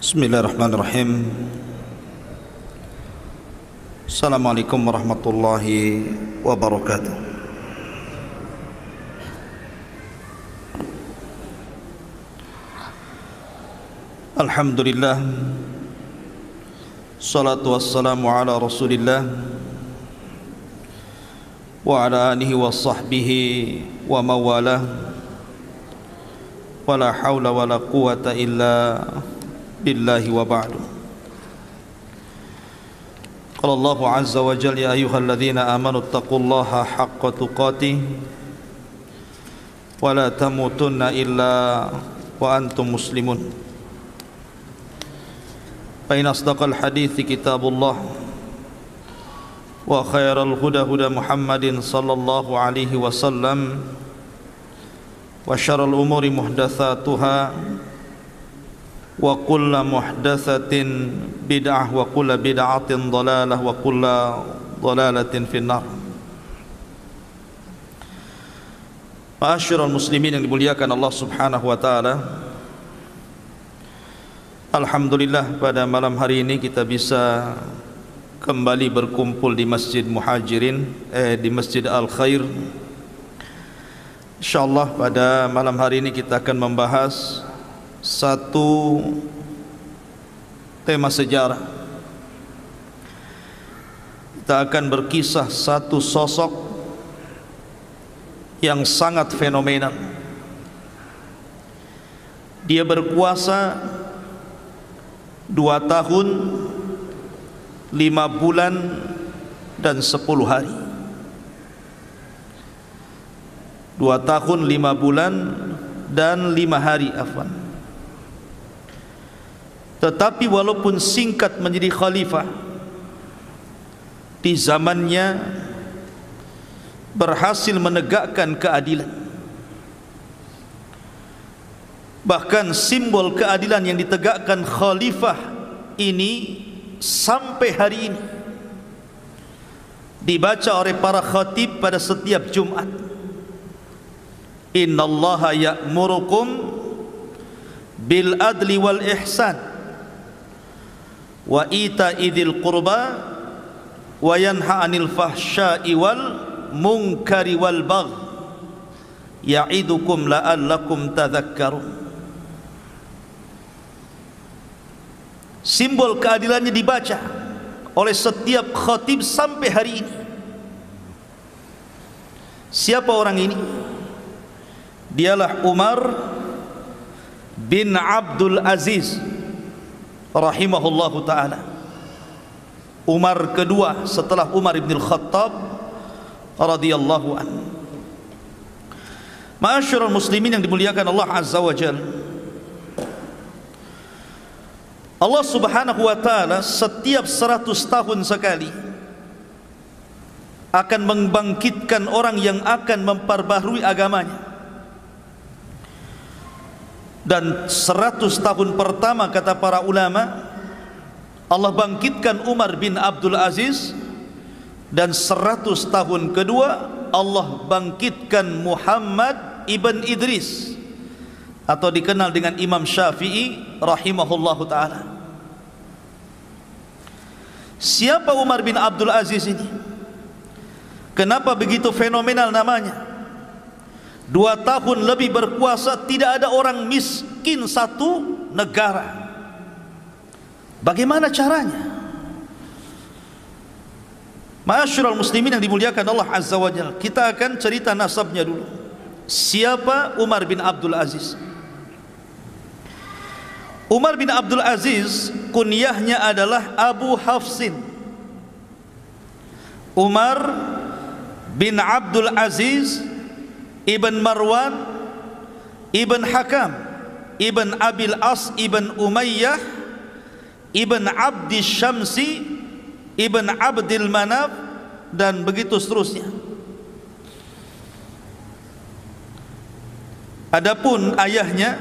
Bismillahirrahmanirrahim. Assalamualaikum warahmatullahi wabarakatuh. Alhamdulillah, salatu wassalamu ala rasulillah wa ala alihi wa sahbihi wa mawalah, wa la hawla wa la quwata illa billahi wa ba'du. Qala Allahu azza wa jalla, ya ayyuhalladzina amanu taqullaha haqqa tuqatih wa la tamutunna illa wa antum muslimun. Fa in asdaqal hadithi kitabullah wa khairal huda huda Muhammadin sallallahu alaihi wasallam wa syarrul umuri muhdatsatuha wa kullu muhdatsatin bid'ah wa kullu bid'atin dhalalah wa kullu dhalalatin finnar. Ma'asyiral muslimin yang dimuliakan Allah Subhanahu wa taala, alhamdulillah pada malam hari ini kita bisa kembali berkumpul di Masjid Muhajirin, di Masjid Al-Khair. Insyaallah pada malam hari ini kita akan membahas satu tema sejarah. Kita akan berkisah satu sosok yang sangat fenomenal. Dia berkuasa 2 tahun 5 bulan dan 10 hari. 2 tahun 5 bulan dan 5 hari, afwan. Tetapi walaupun singkat menjadi khalifah, di zamannya berhasil menegakkan keadilan. Bahkan simbol keadilan yang ditegakkan khalifah ini sampai hari ini dibaca oleh para khatib pada setiap Jumat. Innallaha ya'murukum bil adli wal ihsan wa ita'i dzil qurba wa yanha 'anil fahsya'i wal munkari wal baghi ya'idukum la'allakum tadhakkarun. Simbol keadilannya dibaca oleh setiap khatib sampai hari ini. Siapa orang ini? Dialah Umar bin Abdul Aziz rahimahullahu ta'ala. Umar kedua setelah Umar bin Khattab radhiyallahu anhu. Ma'asyiral muslimin yang dimuliakan Allah azza wa jalla, Allah subhanahu wa ta'ala setiap 100 tahun sekali akan membangkitkan orang yang akan memperbaharui agamanya. Dan 100 tahun pertama, kata para ulama, Allah bangkitkan Umar bin Abdul Aziz, dan 100 tahun kedua Allah bangkitkan Muhammad ibn Idris, atau dikenal dengan Imam Syafi'i rahimahullahu ta'ala. Siapa Umar bin Abdul Aziz ini? Kenapa begitu fenomenal namanya? 2 tahun lebih berkuasa, tidak ada orang miskin satu negara. Bagaimana caranya? Ma'asyiral muslimin yang dimuliakan Allah azza wa jalla, kita akan cerita nasabnya dulu. Siapa Umar bin Abdul Aziz? Umar bin Abdul Aziz kunyahnya adalah Abu Hafsin. Umar bin Abdul Aziz Ibn Marwan Ibn Hakam Ibn Abil As Ibn Umayyah Ibn Abdi Syamsi Ibn Abdil Manaf, dan begitu seterusnya. Adapun ayahnya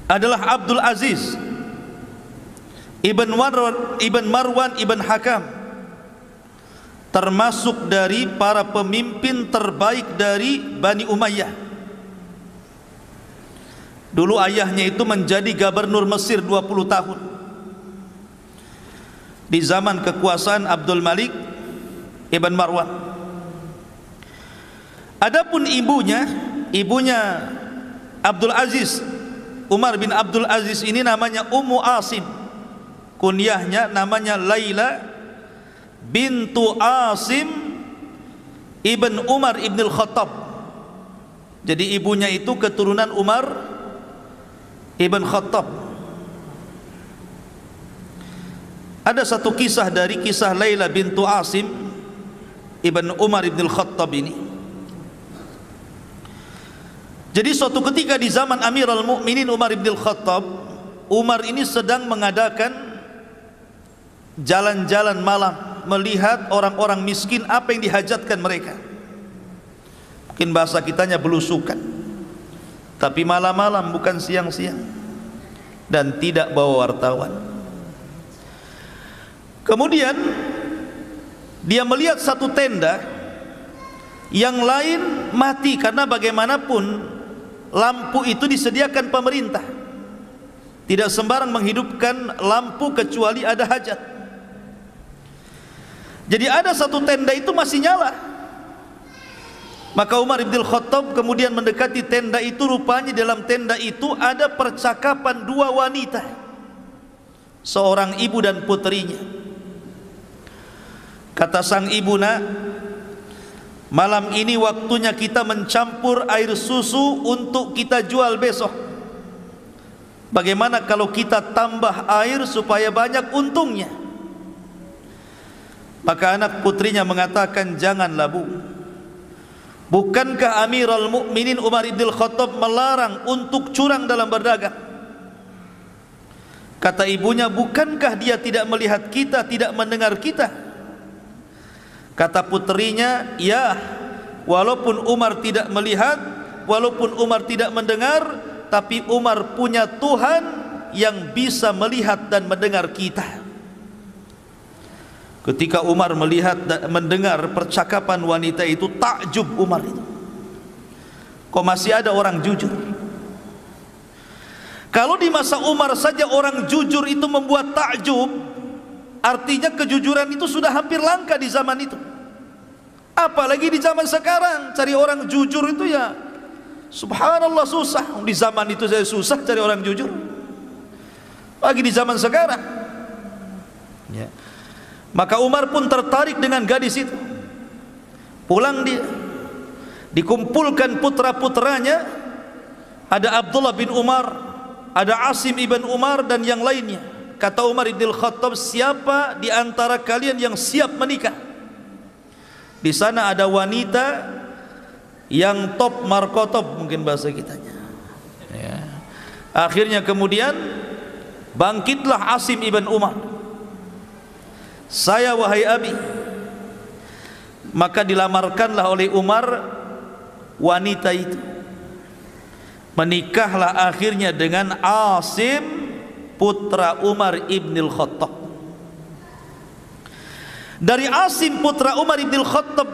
adalah Abdul Aziz Ibn Marwan Ibn Hakam, termasuk dari para pemimpin terbaik dari Bani Umayyah. Dulu ayahnya itu menjadi gubernur Mesir 20 tahun di zaman kekuasaan Abdul Malik Ibn Marwan. Adapun ibunya Abdul Aziz, Umar bin Abdul Aziz ini namanya Ummu Asim. Kunyahnya namanya Laila bintu Asim Ibn Umar Ibn Al-Khattab. Jadi ibunya itu keturunan Umar Ibn Khattab. Ada satu kisah dari kisah Laila bintu Asim Ibn Umar Ibn Al-Khattab ini. Jadi suatu ketika di zaman Amirul Mukminin Umar Ibn Al-Khattab, Umar ini sedang mengadakan jalan-jalan malam, melihat orang-orang miskin apa yang dihajatkan mereka. Mungkin bahasa kitanya belusukan, tapi malam-malam bukan siang-siang, dan tidak bawa wartawan. Kemudian dia melihat satu tenda yang lain mati, karena bagaimanapun lampu itu disediakan pemerintah. Tidak sembarang menghidupkan lampu kecuali ada hajat. Jadi ada satu tenda itu masih nyala. Maka Umar bin Khattab kemudian mendekati tenda itu. Rupanya dalam tenda itu ada percakapan dua wanita, seorang ibu dan putrinya. Kata sang ibu, "Nak, malam ini waktunya kita mencampur air susu untuk kita jual besok. Bagaimana kalau kita tambah air supaya banyak untungnya?" Maka anak putrinya mengatakan, "Janganlah, Bu. Bukankah Amirul Mukminin Umar bin Khattab melarang untuk curang dalam berdagang?" Kata ibunya, "Bukankah dia tidak melihat kita, tidak mendengar kita?" Kata putrinya, "Ya, walaupun Umar tidak melihat, walaupun Umar tidak mendengar, tapi Umar punya Tuhan yang bisa melihat dan mendengar kita." Ketika Umar melihat dan mendengar percakapan wanita itu, takjub Umar itu. Kok masih ada orang jujur? Kalau di masa Umar saja orang jujur itu membuat takjub, artinya kejujuran itu sudah hampir langka di zaman itu. Apalagi di zaman sekarang, cari orang jujur itu ya subhanallah susah. Di zaman itu saya susah cari orang jujur, lagi di zaman sekarang ya. Maka Umar pun tertarik dengan gadis itu. Pulang dia, dikumpulkan putra-putranya, ada Abdullah bin Umar, ada Asim ibn Umar, dan yang lainnya. Kata Umar bin Khattab, "Siapa di antara kalian yang siap menikah?" Di sana ada wanita yang top markotop, mungkin bahasa kitanya ya. Akhirnya kemudian bangkitlah Asim ibn Umar, "Saya wahai abi." Maka dilamarkanlah oleh Umar wanita itu. Menikahlah akhirnya dengan Asim putra Umar ibn Khattab. Dari Asim putra Umar ibn Khattab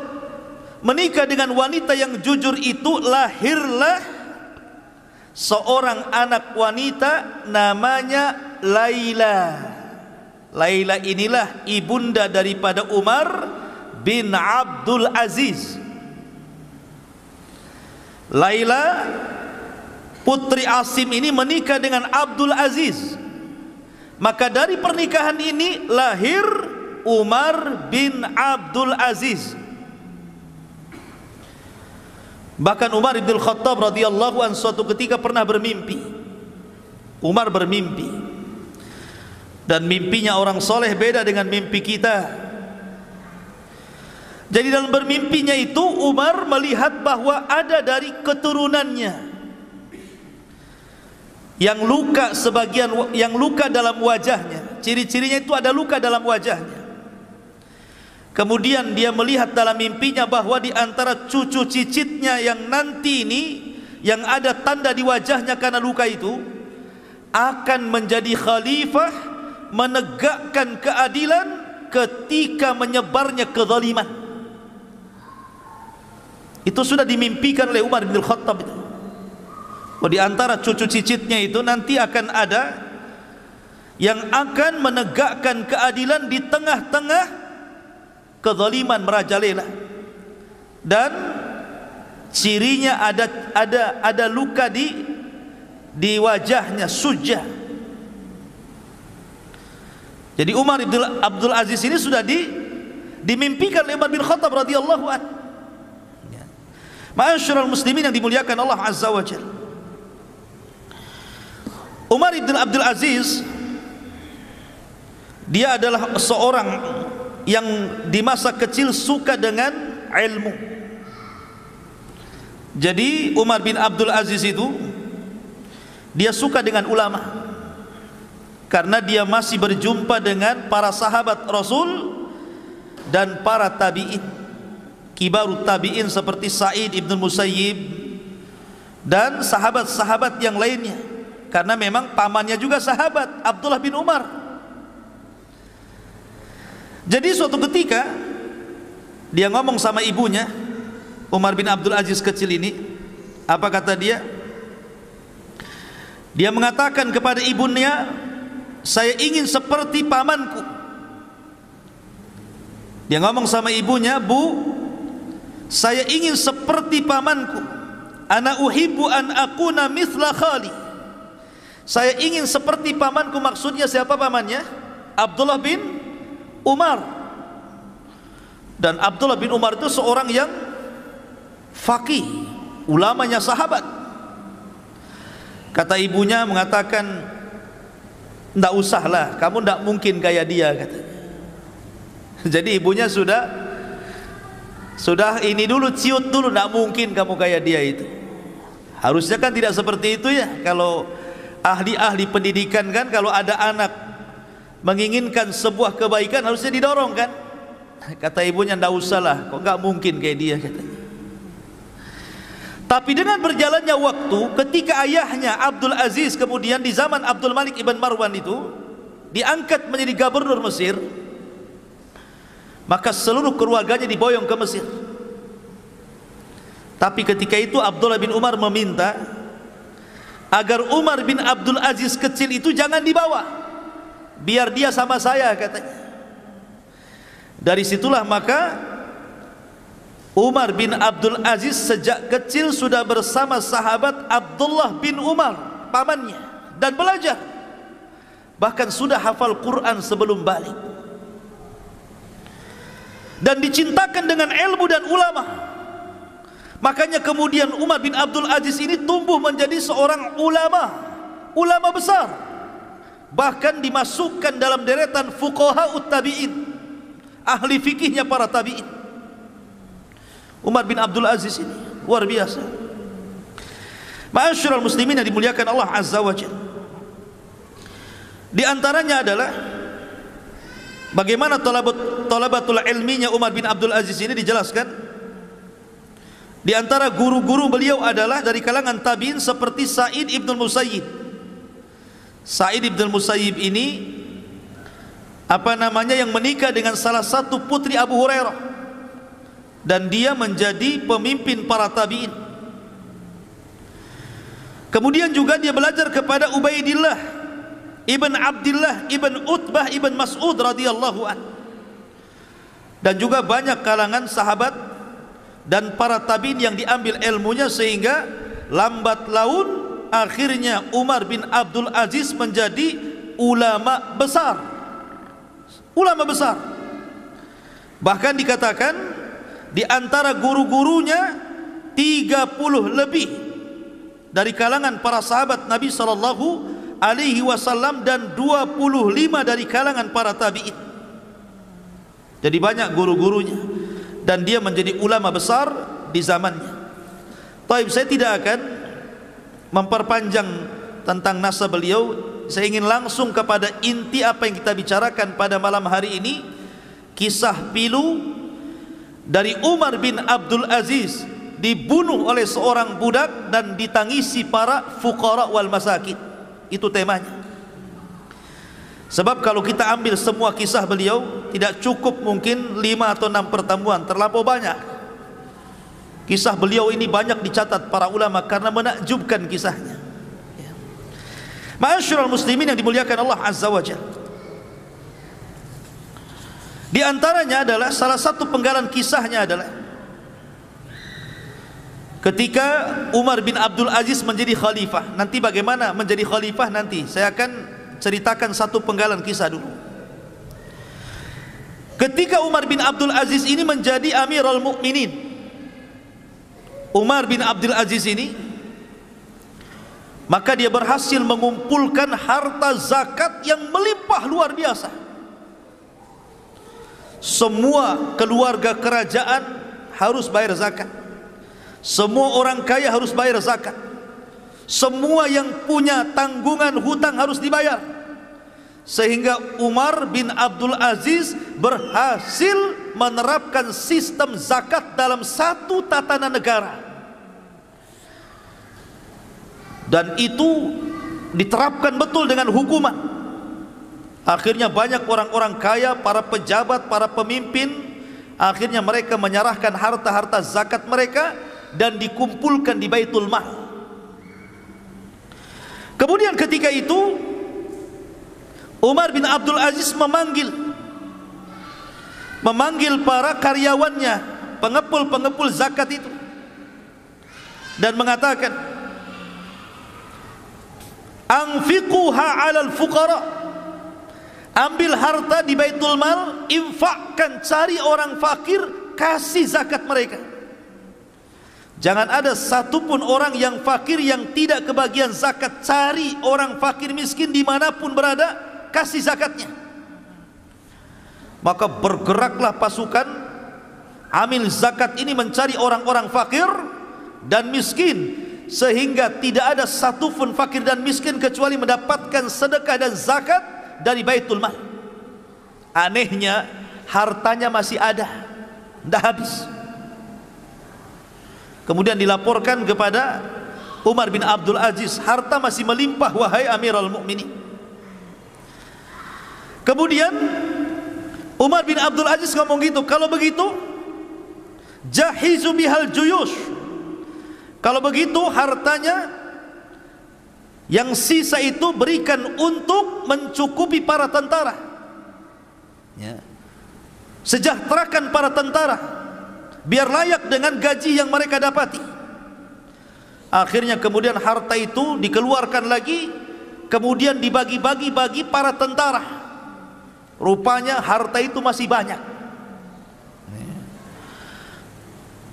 menikah dengan wanita yang jujur itu, lahirlah seorang anak wanita namanya Laila. Laila inilah ibunda daripada Umar bin Abdul Aziz. Laila putri Asim ini menikah dengan Abdul Aziz. Maka dari pernikahan ini lahir Umar bin Abdul Aziz. Bahkan Umar bin Khattab radhiyallahu anhu suatu ketika pernah bermimpi. Umar bermimpi, dan mimpinya orang soleh beda dengan mimpi kita. Jadi dalam bermimpinya itu Umar melihat bahwa ada dari keturunannya yang luka, sebagian yang luka dalam wajahnya. Ciri-cirinya itu ada luka dalam wajahnya. Kemudian dia melihat dalam mimpinya bahwa di antara cucu cicitnya yang nanti ini, yang ada tanda di wajahnya karena luka itu, akan menjadi khalifah, menegakkan keadilan ketika menyebarnya kezaliman. Itu sudah dimimpikan oleh Umar bin Khattab itu. Oh, di antara cucu cicitnya itu nanti akan ada yang akan menegakkan keadilan di tengah-tengah kezaliman merajalela, dan cirinya ada luka di wajahnya, sujah. Jadi Umar bin Abdul Aziz ini sudah dimimpikan oleh Umar bin Khattab radhiyallahu anhu. Ma'asyiral muslimin yang dimuliakan Allah azza wa jalla, Umar bin Abdul Aziz dia adalah seorang yang di masa kecil suka dengan ilmu. Jadi Umar bin Abdul Aziz itu dia suka dengan ulama karena dia masih berjumpa dengan para sahabat Rasul dan para tabi'in, kibarut tabi'in seperti Sa'id ibn Musayyib dan sahabat-sahabat yang lainnya, karena memang pamannya juga sahabat, Abdullah bin Umar. Jadi suatu ketika dia ngomong sama ibunya, Umar bin Abdul Aziz kecil ini, apa kata dia? Dia mengatakan kepada ibunya, saya ingin seperti pamanku. Dia ngomong sama ibunya, Bu, saya ingin seperti pamanku. Ana uhibbu an akuna mithla khali. Saya ingin seperti pamanku. Maksudnya siapa pamannya? Abdullah bin Umar. Dan Abdullah bin Umar itu seorang yang faqih, ulamanya sahabat. Kata ibunya mengatakan, enggak usahlah, kamu enggak mungkin kayak dia, katanya. Jadi ibunya sudah ini dulu, ciut dulu, enggak mungkin kamu kayak dia itu. Harusnya kan tidak seperti itu ya. Kalau ahli-ahli pendidikan kan, kalau ada anak menginginkan sebuah kebaikan harusnya didorong kan. Kata ibunya, enggak usahlah, kok enggak mungkin kayak dia, katanya. Tapi dengan berjalannya waktu, ketika ayahnya Abdul Aziz kemudian di zaman Abdul Malik ibn Marwan itu diangkat menjadi gubernur Mesir, maka seluruh keluarganya diboyong ke Mesir. Tapi ketika itu Abdullah bin Umar meminta agar Umar bin Abdul Aziz kecil itu jangan dibawa, biar dia sama saya, katanya. Dari situlah maka Umar bin Abdul Aziz sejak kecil sudah bersama sahabat Abdullah bin Umar, pamannya, dan belajar. Bahkan sudah hafal Quran sebelum balik. Dan dicintakan dengan ilmu dan ulama. Makanya kemudian Umar bin Abdul Aziz ini tumbuh menjadi seorang ulama besar. Bahkan dimasukkan dalam deretan fuqaha'ut tabi'in, ahli fikihnya para tabi'in. Umar bin Abdul Aziz ini luar biasa. Ma'asyiral muslimin yang dimuliakan Allah azza wa jalla, di antaranya adalah bagaimana talabatul ilminya Umar bin Abdul Aziz ini dijelaskan. Di antara guru-guru beliau adalah dari kalangan tabi'in seperti Sa'id ibn Musayyib. Sa'id ibn Musayyib ini yang menikah dengan salah satu putri Abu Hurairah, dan dia menjadi pemimpin para tabi'in. Kemudian juga dia belajar kepada Ubaidillah ibn Abdillah ibn Utbah ibn Mas'ud radhiyallahu an, dan juga banyak kalangan sahabat dan para tabi'in yang diambil ilmunya, sehingga lambat laun akhirnya Umar bin Abdul Aziz menjadi ulama besar. Bahkan dikatakan di antara guru-gurunya 30 lebih dari kalangan para sahabat Nabi sallallahu alaihi wasallam dan 25 dari kalangan para tabi'in. Jadi banyak guru-gurunya, dan dia menjadi ulama besar di zamannya. Taib, saya tidak akan memperpanjang tentang nasab beliau. Saya ingin langsung kepada inti apa yang kita bicarakan pada malam hari ini, kisah pilu dari Umar bin Abdul Aziz dibunuh oleh seorang budak dan ditangisi para fuqara wal masakin. Itu temanya. Sebab kalau kita ambil semua kisah beliau tidak cukup, mungkin 5 atau 6 pertemuan, terlampau banyak. Kisah beliau ini banyak dicatat para ulama karena menakjubkan kisahnya. Ma'asyiral muslimin yang dimuliakan Allah Azza wa Jalla, di antaranya adalah salah satu penggalan kisahnya adalah ketika Umar bin Abdul Aziz menjadi khalifah. Nanti bagaimana menjadi khalifah nanti saya akan ceritakan satu penggalan kisah dulu. Ketika Umar bin Abdul Aziz ini menjadi Amirul Mukminin, Umar bin Abdul Aziz ini, maka dia berhasil mengumpulkan harta zakat yang melimpah luar biasa. Semua keluarga kerajaan harus bayar zakat. Semua orang kaya harus bayar zakat. Semua yang punya tanggungan hutang harus dibayar. Sehingga Umar bin Abdul Aziz berhasil menerapkan sistem zakat dalam satu tatanan negara. Dan itu diterapkan betul dengan hukuman. Akhirnya banyak orang-orang kaya, para pejabat, para pemimpin, akhirnya mereka menyerahkan harta-harta zakat mereka dan dikumpulkan di Baitul Mal. Kemudian ketika itu Umar bin Abdul Aziz memanggil para karyawannya, pengepul-pengepul zakat itu, dan mengatakan, anfiquha 'alal fuqara, ambil harta di Baitul Mal, infakkan, cari orang fakir, kasih zakat mereka. Jangan ada satupun orang yang fakir yang tidak kebagian zakat. Cari orang fakir miskin dimanapun berada, kasih zakatnya. Maka bergeraklah pasukan amil zakat ini mencari orang-orang fakir dan miskin, sehingga tidak ada satupun fakir dan miskin kecuali mendapatkan sedekah dan zakat dari Baitul Mal. Anehnya hartanya masih ada, tidak habis. Kemudian dilaporkan kepada Umar bin Abdul Aziz, harta masih melimpah wahai Amirul Mukminin. Kemudian Umar bin Abdul Aziz ngomong gitu, kalau begitu jahizu bihal juyush, kalau begitu hartanya yang sisa itu berikan untuk mencukupi para tentara, ya. Sejahterakan para tentara biar layak dengan gaji yang mereka dapati. Akhirnya kemudian harta itu dikeluarkan lagi, kemudian dibagi-bagi bagi para tentara. Rupanya harta itu masih banyak.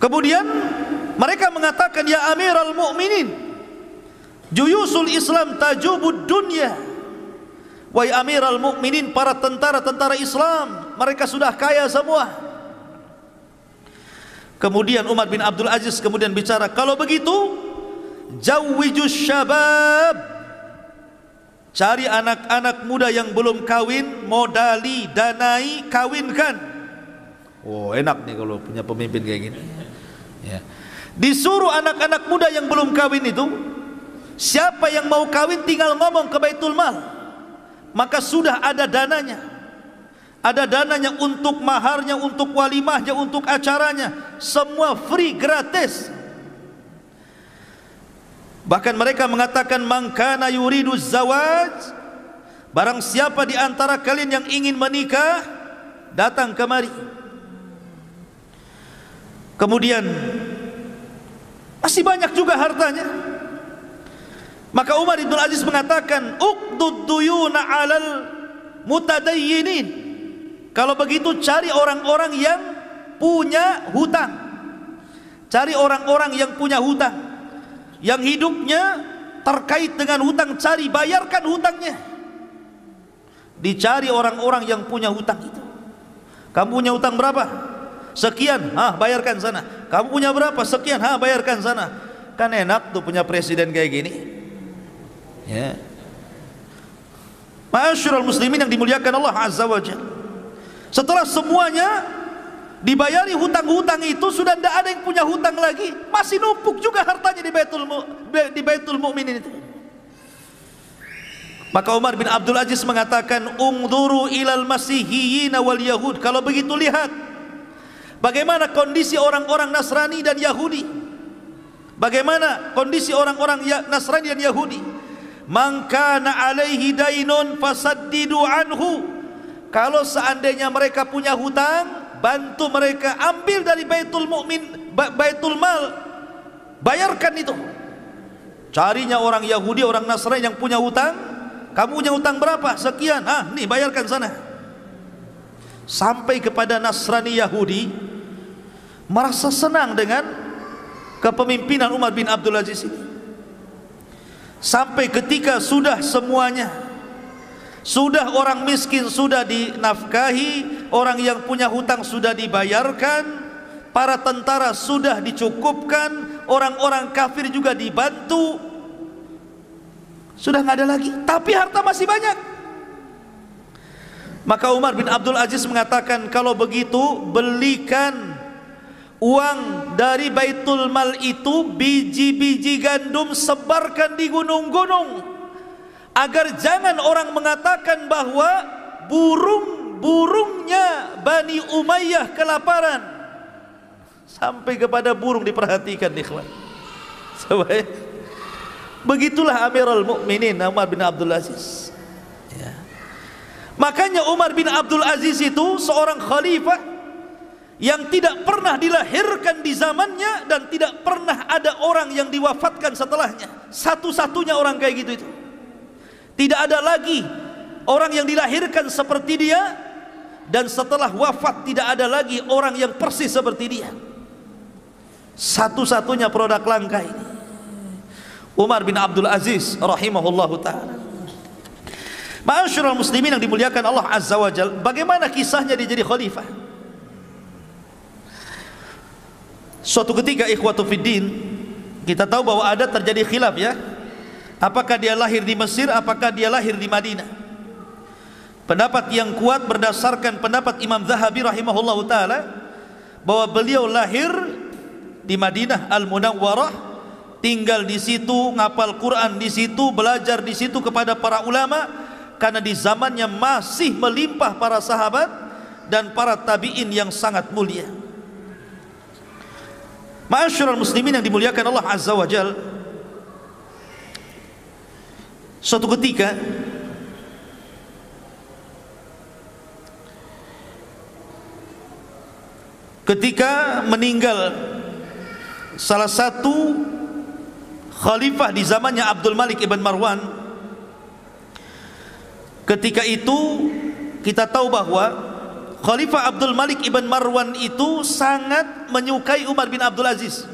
Kemudian mereka mengatakan, ya Amirul Mukminin, juyusul Islam tajubud dunya. Wahai Amirul Mukminin, para tentara-tentara Islam mereka sudah kaya semua. Kemudian Umar bin Abdul Aziz kemudian bicara, kalau begitu jawwijus syabab, cari anak-anak muda yang belum kawin, modali, danai, kawinkan. Oh, enak nih kalau punya pemimpin kayak gini, ya. Disuruh anak-anak muda yang belum kawin itu, siapa yang mau kawin tinggal ngomong ke Baitul Mal, maka sudah ada dananya. Ada dananya untuk maharnya, untuk walimahnya, untuk acaranya, semua free, gratis. Bahkan mereka mengatakan, man kana yuridu zawaj, barang siapa di antara kalian yang ingin menikah, datang kemari. Kemudian masih banyak juga hartanya. Maka Umar bin Aziz mengatakan, uqdud duyuna 'alal mutadayyinin. Kalau begitu cari orang-orang yang punya hutang. Cari orang-orang yang punya hutang, yang hidupnya terkait dengan hutang, cari, bayarkan hutangnya. Dicari orang-orang yang punya hutang itu. Kamu punya hutang berapa? Sekian, bayarkan sana. Kamu punya berapa? Sekian, bayarkan sana. Kan enak tuh punya presiden kayak gini, ya. Ma'asyiral muslimin yang dimuliakan Allah Azza wa Jalla, setelah semuanya dibayari hutang-hutang itu, sudah tidak ada yang punya hutang lagi, masih numpuk juga hartanya di Baitul Mukminin itu. Maka Umar bin Abdul Aziz mengatakan, ungduru ilal masihiyina wal yahud, kalau begitu lihat Bagaimana kondisi orang-orang Nasrani dan Yahudi? Bagaimana kondisi orang-orang Nasrani dan Yahudi? Man kana alaihi dainun fasaddidu anhu. Kalau seandainya mereka punya hutang, bantu mereka, ambil dari Baitul Mukmin, Baitul Mal, bayarkan itu. Carinya orang Yahudi, orang Nasrani yang punya hutang. Kamu punya hutang berapa? Sekian. Nih bayarkan sana. Sampai kepada Nasrani Yahudi merasa senang dengan kepemimpinan Umar bin Abdul Aziz ini. Sampai ketika sudah semuanya, sudah orang miskin sudah dinafkahi, orang yang punya hutang sudah dibayarkan, para tentara sudah dicukupkan, orang-orang kafir juga dibantu, sudah nggak ada lagi, tapi harta masih banyak. Maka Umar bin Abdul Aziz mengatakan, kalau begitu belikan uang dari Baitul Mal itu, biji-biji gandum, sebarkan di gunung-gunung, agar jangan orang mengatakan bahwa burung-burungnya Bani Umayyah kelaparan. Sampai kepada burung diperhatikan, ikhwan. Begitulah Amirul Mukminin Umar bin Abdul Aziz. Ya. Makanya Umar bin Abdul Aziz itu seorang khalifah yang tidak pernah dilahirkan di zamannya dan tidak pernah ada orang yang diwafatkan setelahnya. Satu-satunya orang kayak gitu itu. Tidak ada lagi orang yang dilahirkan seperti dia, dan setelah wafat tidak ada lagi orang yang persis seperti dia. Satu-satunya produk langka ini, Umar bin Abdul Aziz rahimahullahu ta'ala. Ma'asyiral muslimin yang dimuliakan Allah Azza wa Jalla, bagaimana kisahnya dia jadi khalifah? Suatu ketika, ikhwatu fiddin, kita tahu bahwa ada terjadi khilaf, ya. Apakah dia lahir di Mesir, apakah dia lahir di Madinah? Pendapat yang kuat berdasarkan pendapat Imam Zahabi rahimahullahu ta'ala, bahwa beliau lahir di Madinah Al-Munawwarah, tinggal di situ, ngapal Quran di situ, belajar di situ kepada para ulama, karena di zamannya masih melimpah para sahabat dan para tabi'in yang sangat mulia. Ma'asyiral muslimin yang dimuliakan Allah Azza wa Jalla, suatu ketika meninggal salah satu khalifah di zamannya Abdul Malik ibn Marwan, ketika itu kita tahu bahwa Khalifah Abdul Malik ibn Marwan itu sangat menyukai Umar bin Abdul Aziz.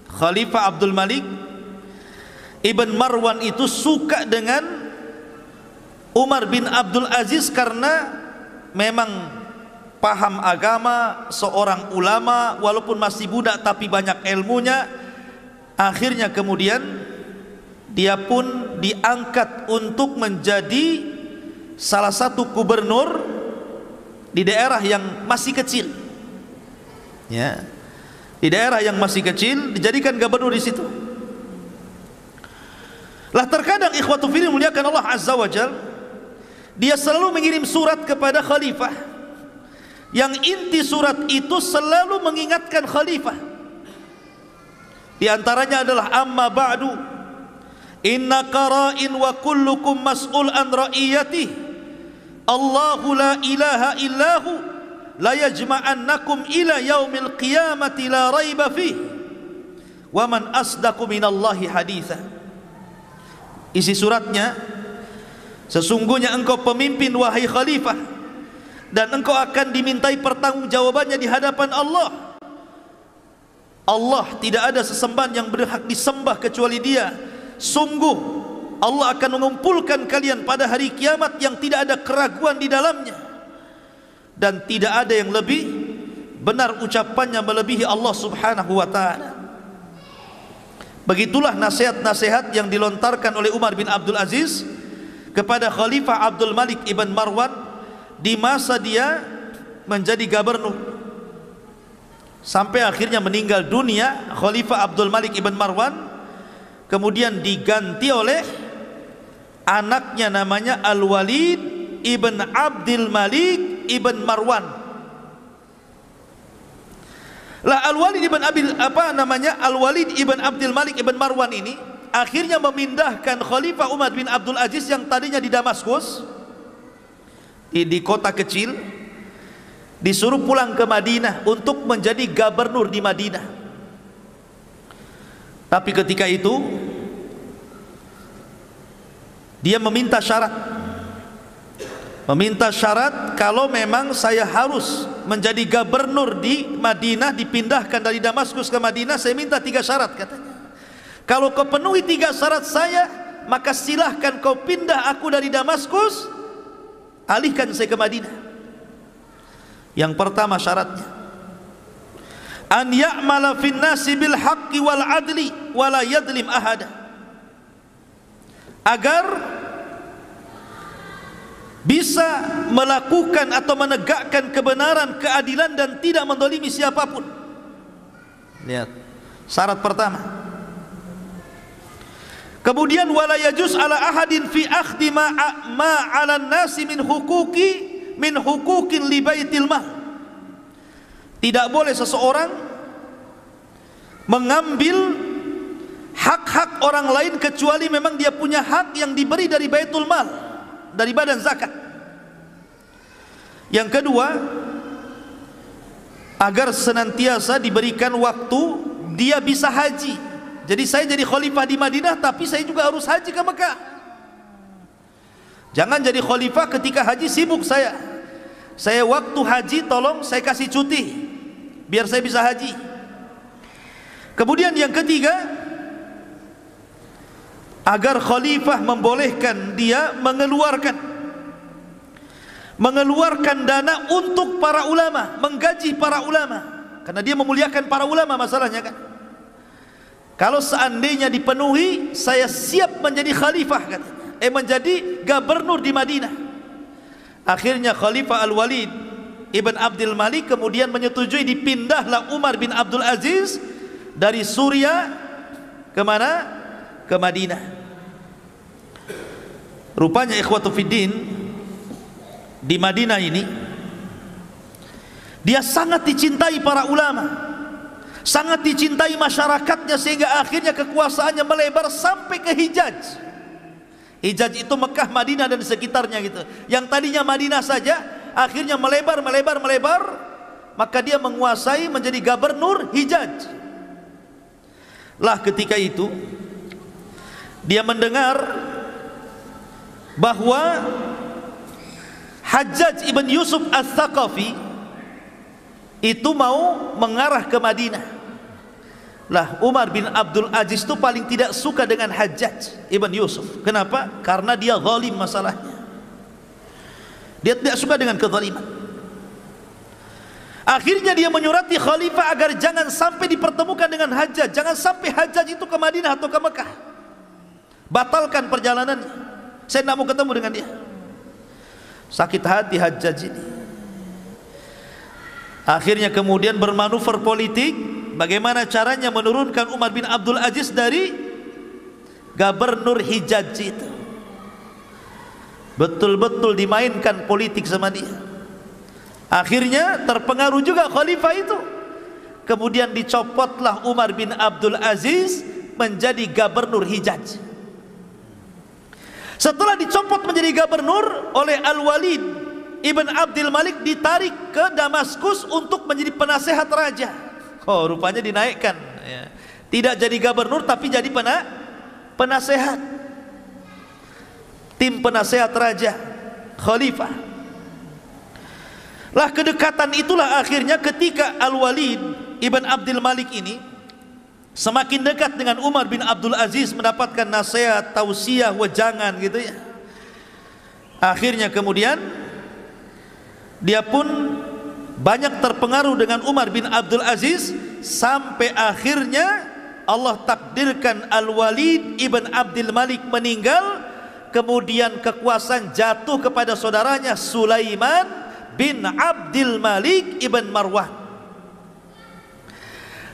Khalifah Abdul Malik ibn Marwan itu suka dengan Umar bin Abdul Aziz karena memang paham agama, seorang ulama, walaupun masih budak tapi banyak ilmunya. Akhirnya kemudian dia pun diangkat untuk menjadi salah satu gubernur di daerah yang masih kecil, ya, di daerah yang masih kecil dijadikan gubernur di situ. Lah terkadang ikhwatu fillah muliakan Allah Azza wa Jalla, dia selalu mengirim surat kepada khalifah, yang inti surat itu selalu mengingatkan khalifah. Di antaranya adalah amma ba'du inna qara'in wa kullukum mas'ul an ra'iyatihi Allahu la ilaha illahu la yajma'annakum ila yaumil qiyamati la raiba fih wa man asdaqu minallahi haditha. Isi suratnya, sesungguhnya engkau pemimpin wahai khalifah, dan engkau akan dimintai pertanggungjawabannya di hadapan Allah. Allah tidak ada sesembahan yang berhak disembah kecuali Dia. Sungguh Allah akan mengumpulkan kalian pada hari kiamat yang tidak ada keraguan di dalamnya, dan tidak ada yang lebih benar ucapannya melebihi Allah subhanahu wa ta'ala. Begitulah nasihat-nasihat yang dilontarkan oleh Umar bin Abdul Aziz kepada Khalifah Abdul Malik ibn Marwan di masa dia menjadi gubernur, sampai akhirnya meninggal dunia Khalifah Abdul Malik ibn Marwan, kemudian diganti oleh anaknya namanya Al-Walid ibn Abdul Malik ibn Marwan. Lah Al-Walid ibn Al-Walid ibn Abdul Malik ibn Marwan ini akhirnya memindahkan Khalifah Umar bin Abdul Aziz yang tadinya di Damaskus, di kota kecil, disuruh pulang ke Madinah untuk menjadi gubernur di Madinah. Tapi ketika itu dia meminta syarat kalau memang saya harus menjadi gubernur di Madinah, dipindahkan dari Damaskus ke Madinah, saya minta 3 syarat katanya. Kalau kau penuhi 3 syarat saya, maka silahkan kau pindah aku dari Damaskus, alihkan saya ke Madinah. Yang pertama syaratnya, an ya'mala fin nasi bil haqqi wal adli wa la yadlim ahada, agar bisa melakukan atau menegakkan kebenaran, keadilan dan tidak mendolimi siapapun. Lihat, syarat pertama. Kemudian wala yajuz ala ahadin fi akhdhi ma 'ala an-nasi min huquqin li baitil mal. Tidak boleh seseorang mengambil hak-hak orang lain kecuali memang dia punya hak yang diberi dari baitul mal, dari badan zakat. Yang kedua, agar senantiasa diberikan waktu dia bisa haji. Jadi saya jadi khalifah di Madinah, tapi saya juga harus haji ke Mekah. Jangan jadi khalifah ketika haji sibuk saya waktu haji tolong saya kasih cuti biar saya bisa haji. Kemudian yang ketiga, agar khalifah membolehkan dia mengeluarkan dana untuk para ulama, menggaji para ulama, karena dia memuliakan para ulama masalahnya kan. Kalau seandainya dipenuhi, saya siap menjadi khalifah katanya, menjadi gubernur di Madinah. Akhirnya Khalifah Al-Walid ibn Abdul Malik kemudian menyetujui, dipindahlah Umar bin Abdul Aziz dari Suriah ke mana? Ke Madinah. Rupanya ikhwatu fiddin, di Madinah ini dia sangat dicintai para ulama, sangat dicintai masyarakatnya, sehingga akhirnya kekuasaannya melebar sampai ke Hijaz. Hijaz itu Mekah, Madinah dan sekitarnya gitu. Yang tadinya Madinah saja akhirnya melebar, maka dia menguasai, menjadi gubernur Hijaz. Lah ketika itu dia mendengar bahwa Hajjaj ibn Yusuf Al-Thaqafi itu mau mengarah ke Madinah. Lah Umar bin Abdul Aziz itu paling tidak suka dengan Hajjaj ibn Yusuf. Kenapa? Karena dia zalim masalahnya. Dia tidak suka dengan kezaliman. Akhirnya dia menyurati khalifah agar jangan sampai dipertemukan dengan Hajjaj, jangan sampai Hajjaj itu ke Madinah atau ke Mekah. Batalkan perjalanannya, saya tidak mau ketemu dengan dia. Sakit hati Hajjaj ini. Akhirnya kemudian bermanuver politik, bagaimana caranya menurunkan Umar bin Abdul Aziz dari gubernur Hijaz itu. Betul-betul dimainkan politik sama dia. Akhirnya terpengaruh juga khalifah itu. Kemudian dicopotlah Umar bin Abdul Aziz menjadi gubernur Hijaz. Setelah dicopot menjadi gubernur oleh Al-Walid ibn Abdul Malik, ditarik ke Damaskus untuk menjadi penasehat raja. Oh, rupanya dinaikkan ya. Tidak jadi gubernur tapi jadi penasehat, tim penasehat raja, khalifah. Lah kedekatan itulah akhirnya ketika Al-Walid ibn Abdul Malik ini semakin dekat dengan Umar bin Abdul Aziz, mendapatkan nasihat, tausiah, wejangan gitu ya. Akhirnya kemudian dia pun banyak terpengaruh dengan Umar bin Abdul Aziz, sampai akhirnya Allah takdirkan Al-Walid ibn Abdul Malik meninggal. Kemudian kekuasaan jatuh kepada saudaranya Sulaiman bin Abdul Malik ibn Marwan.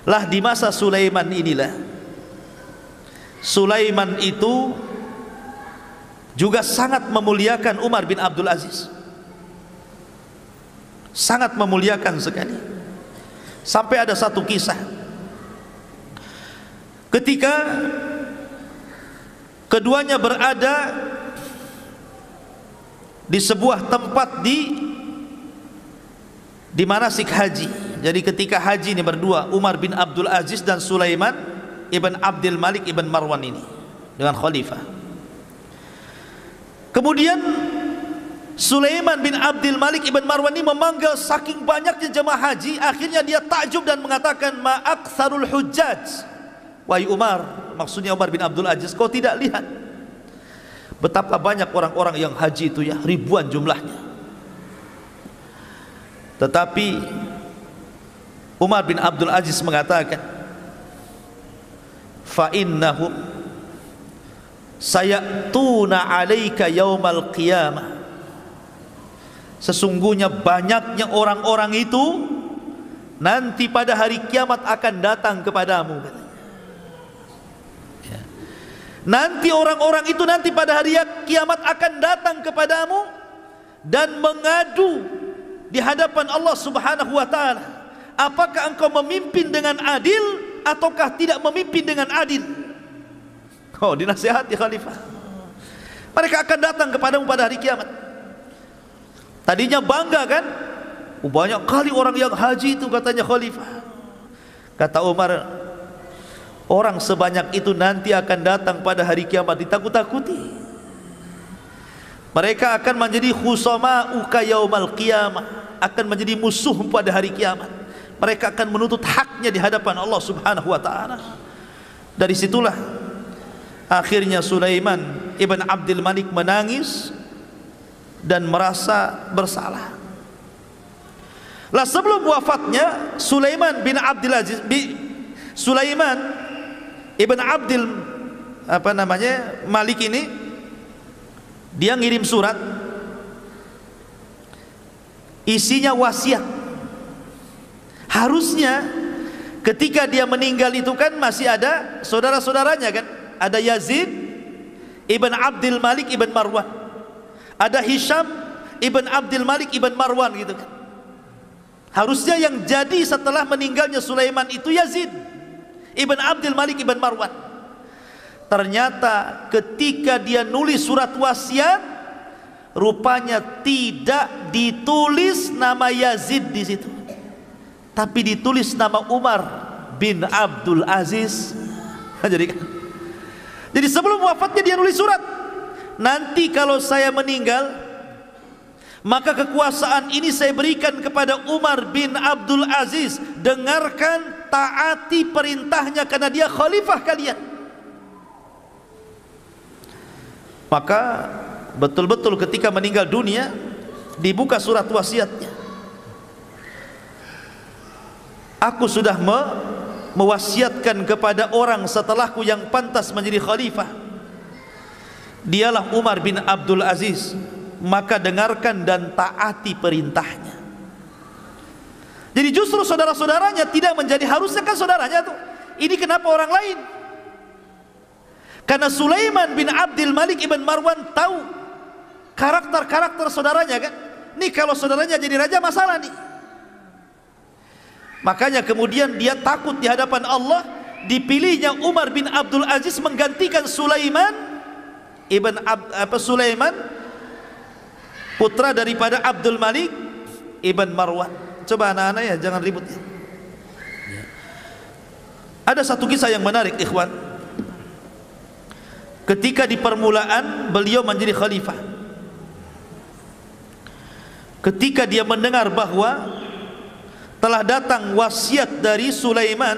Lah di masa Sulaiman inilah, Sulaiman itu juga sangat memuliakan Umar bin Abdul Aziz, sangat memuliakan sekali, Sampai ada satu kisah ketika keduanya berada di sebuah tempat di manasik haji. Jadi ketika haji ini berdua, Umar bin Abdul Aziz dan Sulaiman ibn Abdul Malik ibn Marwan ini dengan khalifah. Kemudian Sulaiman bin Abdul Malik ibn Marwan ini memanggil saking banyaknya jemaah haji, akhirnya dia takjub dan mengatakan, ma aktsarul hujjaj. Wahai Umar, maksudnya Umar bin Abdul Aziz, kau tidak lihat betapa banyak orang-orang yang haji itu ya, ribuan jumlahnya. Tetapi Umar bin Abdul Aziz mengatakan, fa innahum sayatuna alaika yaumal qiyamah. Sesungguhnya banyaknya orang-orang itu nanti pada hari kiamat akan datang kepadamu, katanya. Nanti orang-orang itu nanti pada hari kiamat akan datang kepadamu dan mengadu di hadapan Allah Subhanahu wa taala, apakah engkau memimpin dengan adil ataukah tidak memimpin dengan adil. Oh, dinasihati khalifah. Mereka akan datang kepadamu pada hari kiamat. Tadinya bangga kan, banyak kali orang yang haji itu, katanya khalifah. Kata Umar, orang sebanyak itu nanti akan datang pada hari kiamat ditakut-takuti. Mereka akan menjadi khusama'uka yaumal qiyamah, akan menjadi musuh pada hari kiamat. Mereka akan menuntut haknya di hadapan Allah Subhanahu wa taala. Dari situlah akhirnya Sulaiman ibn Abdul Malik menangis dan merasa bersalah. Lah sebelum wafatnya Sulaiman bin Abdul Aziz, Sulaiman ibn Abdul Malik ini, dia ngirim surat isinya wasiat. Harusnya ketika dia meninggal itu kan masih ada saudara-saudaranya kan, ada Yazid ibn Abdul Malik ibn Marwan, ada Hisham ibn Abdul Malik ibn Marwan gitu kan. Harusnya yang jadi setelah meninggalnya Sulaiman itu Yazid ibn Abdul Malik ibn Marwan. Ternyata ketika dia nulis surat wasiat, rupanya tidak ditulis nama Yazid di situ, tapi ditulis nama Umar bin Abdul Aziz. Jadi sebelum wafatnya dia nulis surat, nanti kalau saya meninggal, maka kekuasaan ini saya berikan kepada Umar bin Abdul Aziz. Dengarkan, taati perintahnya karena dia khalifah kalian. Maka betul-betul ketika meninggal dunia dibuka surat wasiatnya. Aku sudah mewasiatkan kepada orang setelahku yang pantas menjadi khalifah, dialah Umar bin Abdul Aziz, maka dengarkan dan taati perintahnya. Jadi justru saudara-saudaranya tidak menjadi, harusnya kan saudaranya tuh, ini kenapa orang lain? Karena Sulaiman bin Abdul Malik ibn Marwan tahu karakter-karakter saudaranya kan. Nih kalau saudaranya jadi raja masalah nih. Makanya kemudian dia takut di hadapan Allah, dipilihnya Umar bin Abdul Aziz menggantikan Sulaiman putra daripada Abdul Malik ibn Marwan. Coba anak-anak ya, jangan ribut ya. Ada satu kisah yang menarik ikhwan. Ketika di permulaan beliau menjadi khalifah, ketika dia mendengar bahwa telah datang wasiat dari Sulaiman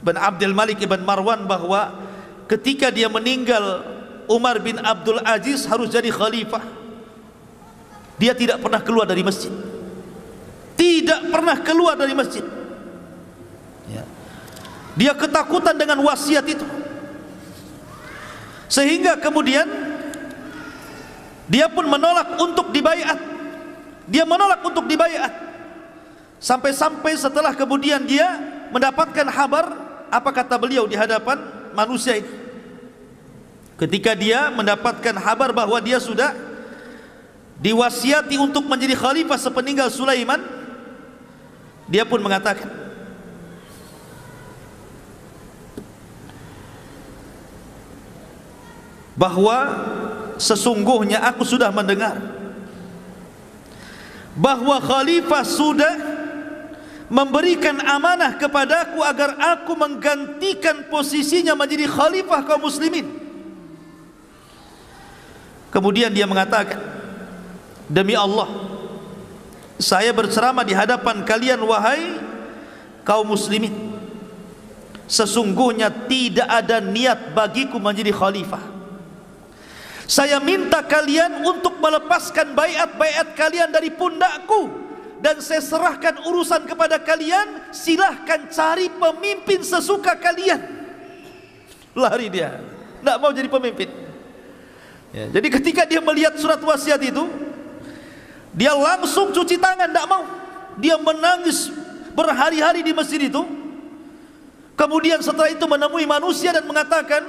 bin Abdul Malik ibn Marwan bahwa ketika dia meninggal Umar bin Abdul Aziz harus jadi khalifah, dia tidak pernah keluar dari masjid. Tidak pernah keluar dari masjid. Dia ketakutan dengan wasiat itu, sehingga kemudian dia pun menolak untuk dibaiat. Dia menolak untuk dibaiat. Sampai-sampai setelah kemudian dia mendapatkan kabar, apa kata beliau di hadapan manusia ini? Ketika dia mendapatkan kabar bahwa dia sudah diwasiati untuk menjadi khalifah sepeninggal Sulaiman, Dia pun mengatakan bahwa sesungguhnya aku sudah mendengar bahwa khalifah sudah memberikan amanah kepadaku agar aku menggantikan posisinya menjadi khalifah kaum muslimin. Kemudian dia mengatakan, demi Allah, saya berceramah di hadapan kalian wahai kaum muslimin, sesungguhnya tidak ada niat bagiku menjadi khalifah. Saya minta kalian untuk melepaskan baiat-baiat kalian dari pundakku, dan saya serahkan urusan kepada kalian. Silahkan cari pemimpin sesuka kalian. Lari dia, tidak mau jadi pemimpin ya. Jadi ketika dia melihat surat wasiat itu, dia langsung cuci tangan, tidak mau. Dia menangis berhari-hari di masjid itu. Kemudian setelah itu menemui manusia dan mengatakan,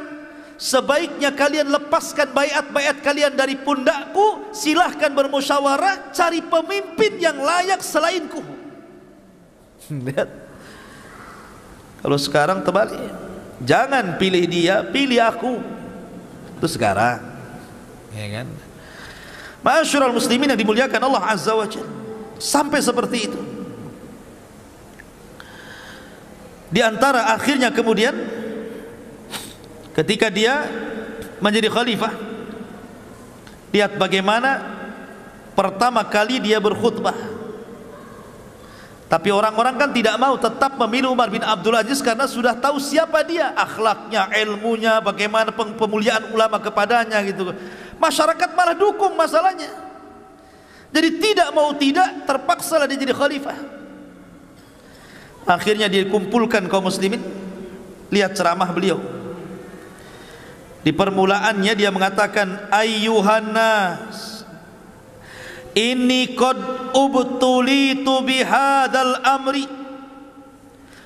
sebaiknya kalian lepaskan baiat-baiat kalian dari pundakku, silahkan bermusyawarah, cari pemimpin yang layak selainku. Lihat, kalau sekarang terbalik, jangan pilih dia, pilih aku. Itu sekarang, ya kan? Ma'asyiral muslimin yang dimuliakan Allah Azza wa Jalla, sampai seperti itu. Di antara akhirnya kemudian ketika dia menjadi khalifah, lihat bagaimana pertama kali dia berkhutbah. Tapi orang-orang kan tidak mau, tetap memilih Umar bin Abdul Aziz karena sudah tahu siapa dia, akhlaknya, ilmunya, bagaimana pemuliaan ulama kepadanya gitu. Masyarakat malah dukung masalahnya. Jadi tidak mau tidak, terpaksalah dia jadi khalifah. Akhirnya dikumpulkan kaum muslimin. Lihat ceramah beliau. Di permulaannya dia mengatakan, ayyuhan nas, inni qad ubtulitu bihadzal amri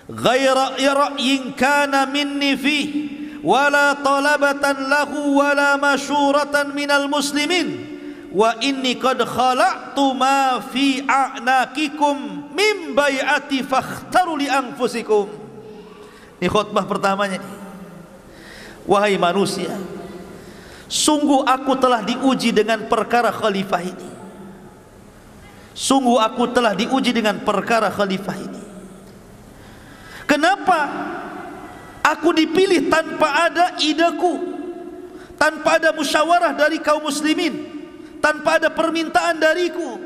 ghaira ra'yin kana minni fi wala talabatan lahu wala masyuratan minal muslimin wa inni qad khala'tu ma fi a'naqikum min bai'ati fakhtaru li anfusikum. Ini khutbah pertamanya. Wahai manusia, sungguh aku telah diuji dengan perkara khalifah ini. Sungguh aku telah diuji dengan perkara khalifah ini. Kenapa aku dipilih tanpa ada ideku, tanpa ada musyawarah dari kaum muslimin, tanpa ada permintaan dariku?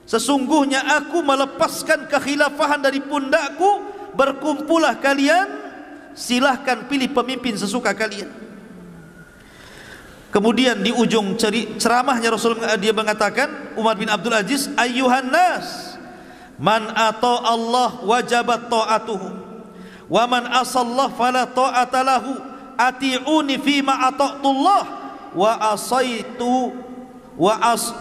Sesungguhnya aku melepaskan kekhilafahan dari pundakku. Berkumpullah kalian, silahkan pilih pemimpin sesuka kalian. Kemudian di ujung ceramahnya Rasulullah dia mengatakan, Umar bin Abdul Aziz, ayyuhan nas, man ata Allah wajabat ta'atuhu wa man asallah fala ta'ata lahu, ati'uni fima ata'tullah wa asaitu wa as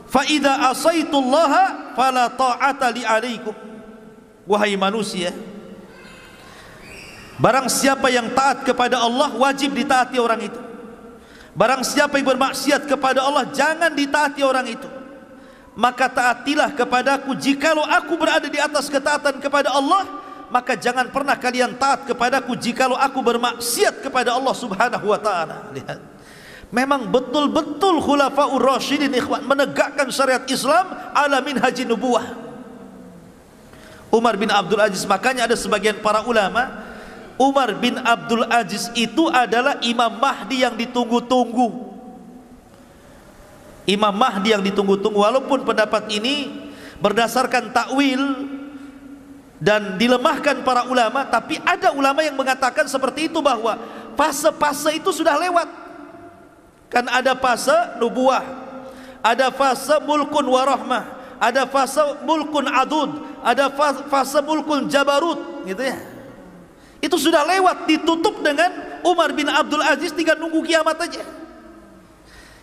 fa idza asaitullaha fala ta'ata li alaikum. Wahai manusia, barang siapa yang taat kepada Allah, wajib ditaati orang itu. Barang siapa yang bermaksiat kepada Allah, jangan ditaati orang itu. Maka taatilah kepadaku. Jikalau aku berada di atas ketaatan kepada Allah, maka jangan pernah kalian taat kepadaku jikalau aku bermaksiat kepada Allah subhanahu wa ta'ala. Lihat, memang betul-betul khulafaur rasyidin ikhwan menegakkan syariat Islam ala minhajin nubuwah. Umar bin Abdul Aziz, makanya ada sebagian para ulama, Umar bin Abdul Aziz itu adalah Imam Mahdi yang ditunggu-tunggu. Imam Mahdi yang ditunggu-tunggu. Walaupun pendapat ini berdasarkan takwil dan dilemahkan para ulama, tapi ada ulama yang mengatakan seperti itu, bahwa fase-fase itu sudah lewat. Kan ada fase nubuah, ada fase mulkun warahmah, ada fase mulkun adud, ada fase mulkun jabarut, gitu ya. Itu sudah lewat, ditutup dengan Umar bin Abdul Aziz, tinggal nunggu kiamat aja.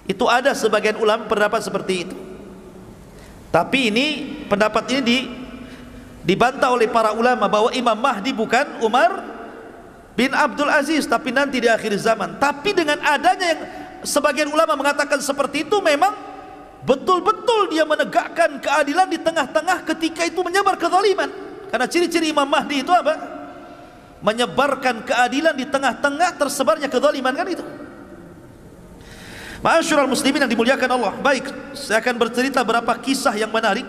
Itu ada sebagian ulama pendapat seperti itu. Tapi ini pendapat ini dibantah oleh para ulama bahwa Imam Mahdi bukan Umar bin Abdul Aziz, tapi nanti di akhir zaman. Tapi dengan adanya yang sebagian ulama mengatakan seperti itu, memang betul-betul dia menegakkan keadilan di tengah-tengah ketika itu menyebar kezaliman. Karena ciri-ciri Imam Mahdi itu apa? Menyebarkan keadilan di tengah-tengah tersebarnya kezaliman, kan itu. Ma'asyiral muslimin yang dimuliakan Allah. Baik, saya akan bercerita beberapa kisah yang menarik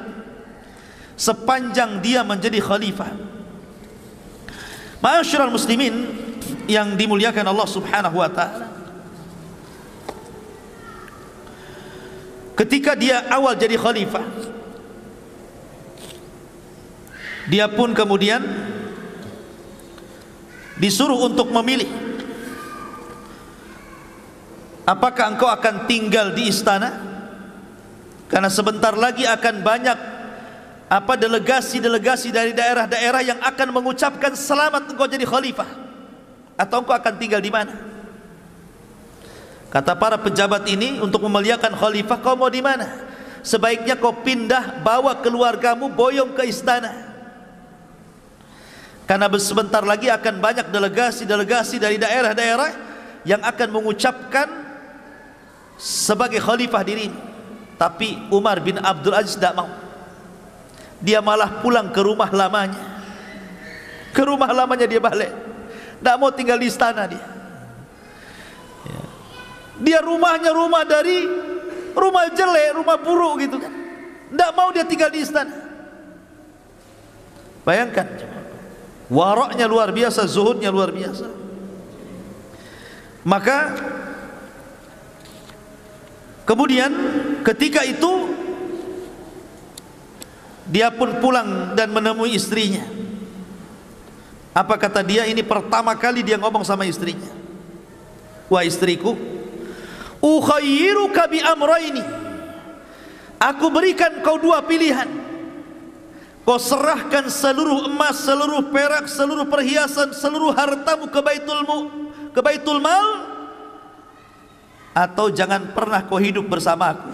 sepanjang dia menjadi khalifah. Ma'asyiral muslimin yang dimuliakan Allah Subhanahu wa taala, ketika dia awal jadi khalifah, dia pun kemudian disuruh untuk memilih, apakah engkau akan tinggal di istana? Karena sebentar lagi akan banyak delegasi-delegasi dari daerah-daerah yang akan mengucapkan selamat engkau jadi khalifah, atau engkau akan tinggal di mana? Kata para pejabat ini untuk memuliakan khalifah, kau mau di mana? Sebaiknya kau pindah, bawa keluargamu, boyong ke istana. Karena sebentar lagi akan banyak delegasi-delegasi dari daerah-daerah yang akan mengucapkan sebagai khalifah diri. Tapi Umar bin Abdul Aziz tidak mau. Dia malah pulang ke rumah lamanya. Ke rumah lamanya dia balik. Tidak mau tinggal di istana dia. Dia rumahnya rumah dari rumah jelek, rumah buruk gitu kan. Tidak mau dia tinggal di istana. Bayangkan, waraknya luar biasa, zuhudnya luar biasa. Maka kemudian ketika itu dia pun pulang dan menemui istrinya. Apa kata dia? Ini pertama kali dia ngomong sama istrinya. Wah istriku, ukhayyiruka bi amrayni, aku berikan kau dua pilihan. Kau serahkan seluruh emas, seluruh perak, seluruh perhiasan, seluruh hartamu ke Baitul Mal, atau jangan pernah kau hidup bersama aku.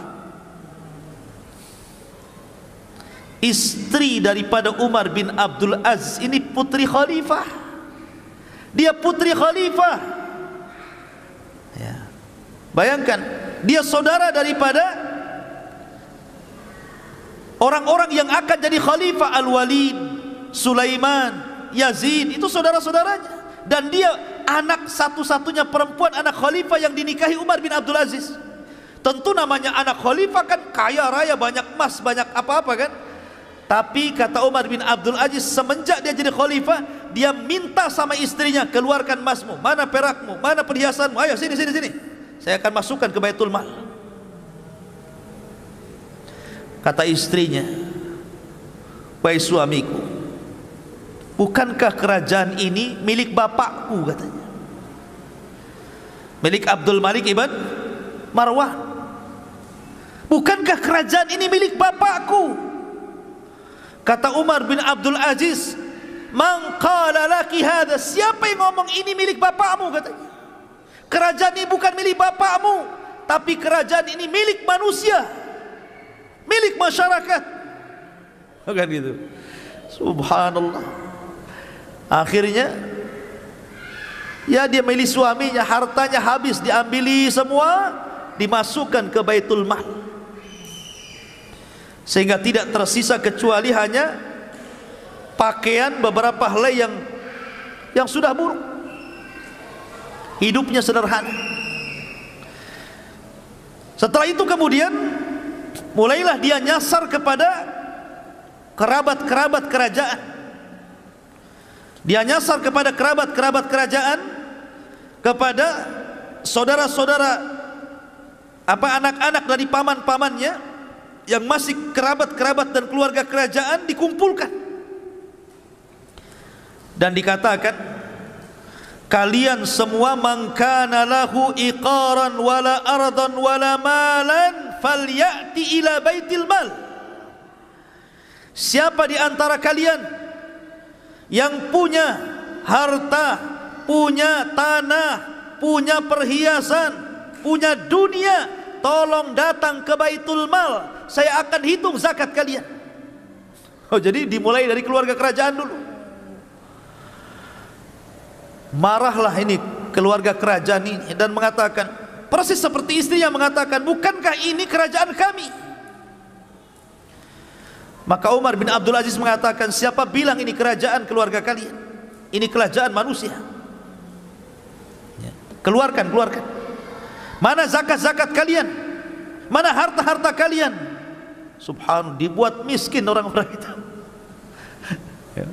Istri daripada Umar bin Abdul Aziz ini putri khalifah. Dia putri khalifah ya. Bayangkan, dia saudara daripada orang-orang yang akan jadi khalifah. Al-Walid, Sulaiman, Yazid, itu saudara-saudaranya. Dan dia anak satu-satunya perempuan, anak khalifah yang dinikahi Umar bin Abdul Aziz. Tentu namanya anak khalifah kan kaya raya, banyak emas, banyak apa-apa kan. Tapi kata Umar bin Abdul Aziz, semenjak dia jadi khalifah, dia minta sama istrinya, keluarkan emasmu, mana perakmu, mana perhiasanmu, ayo sini, saya akan masukkan ke Baitul Mal. Kata istrinya, wahai suamiku, bukankah kerajaan ini milik bapakku, katanya, milik Abdul Malik ibn Marwan. Bukankah kerajaan ini milik bapakku? Kata Umar bin Abdul Aziz, man qala laki hadha, siapa yang ngomong ini milik bapakmu, katanya. Kerajaan ini bukan milik bapakmu, tapi kerajaan ini milik manusia, milik masyarakat. Bukan gitu. Subhanallah. Akhirnya ya dia milih suaminya, hartanya habis, diambili semua, dimasukkan ke Baitul Mal, sehingga tidak tersisa kecuali hanya pakaian, beberapa helai yang sudah buruk. Hidupnya sederhana. Setelah itu kemudian mulailah dia nyasar kepada kerabat-kerabat kerajaan. Dia nyasar kepada kerabat-kerabat kerajaan, kepada saudara-saudara, anak-anak dari paman-pamannya yang masih kerabat-kerabat dan keluarga kerajaan, dikumpulkan dan dikatakan, kalian semua, man kana lahu iqaran wala ardan wala malan falyati ila Baitil Mal. Siapa di antara kalian yang punya harta, punya tanah, punya perhiasan, punya dunia, tolong datang ke Baitul Mal, saya akan hitung zakat kalian. Oh, jadi dimulai dari keluarga kerajaan dulu. Marahlah ini keluarga kerajaan ini dan mengatakan, Persis seperti istrinya mengatakan, bukankah ini kerajaan kami? Maka Umar bin Abdul Aziz mengatakan, siapa bilang ini kerajaan keluarga kalian? Ini kerajaan manusia. Keluarkan, keluarkan. Mana zakat-zakat kalian? Mana harta-harta kalian? Subhanallah, dibuat miskin orang-orang itu.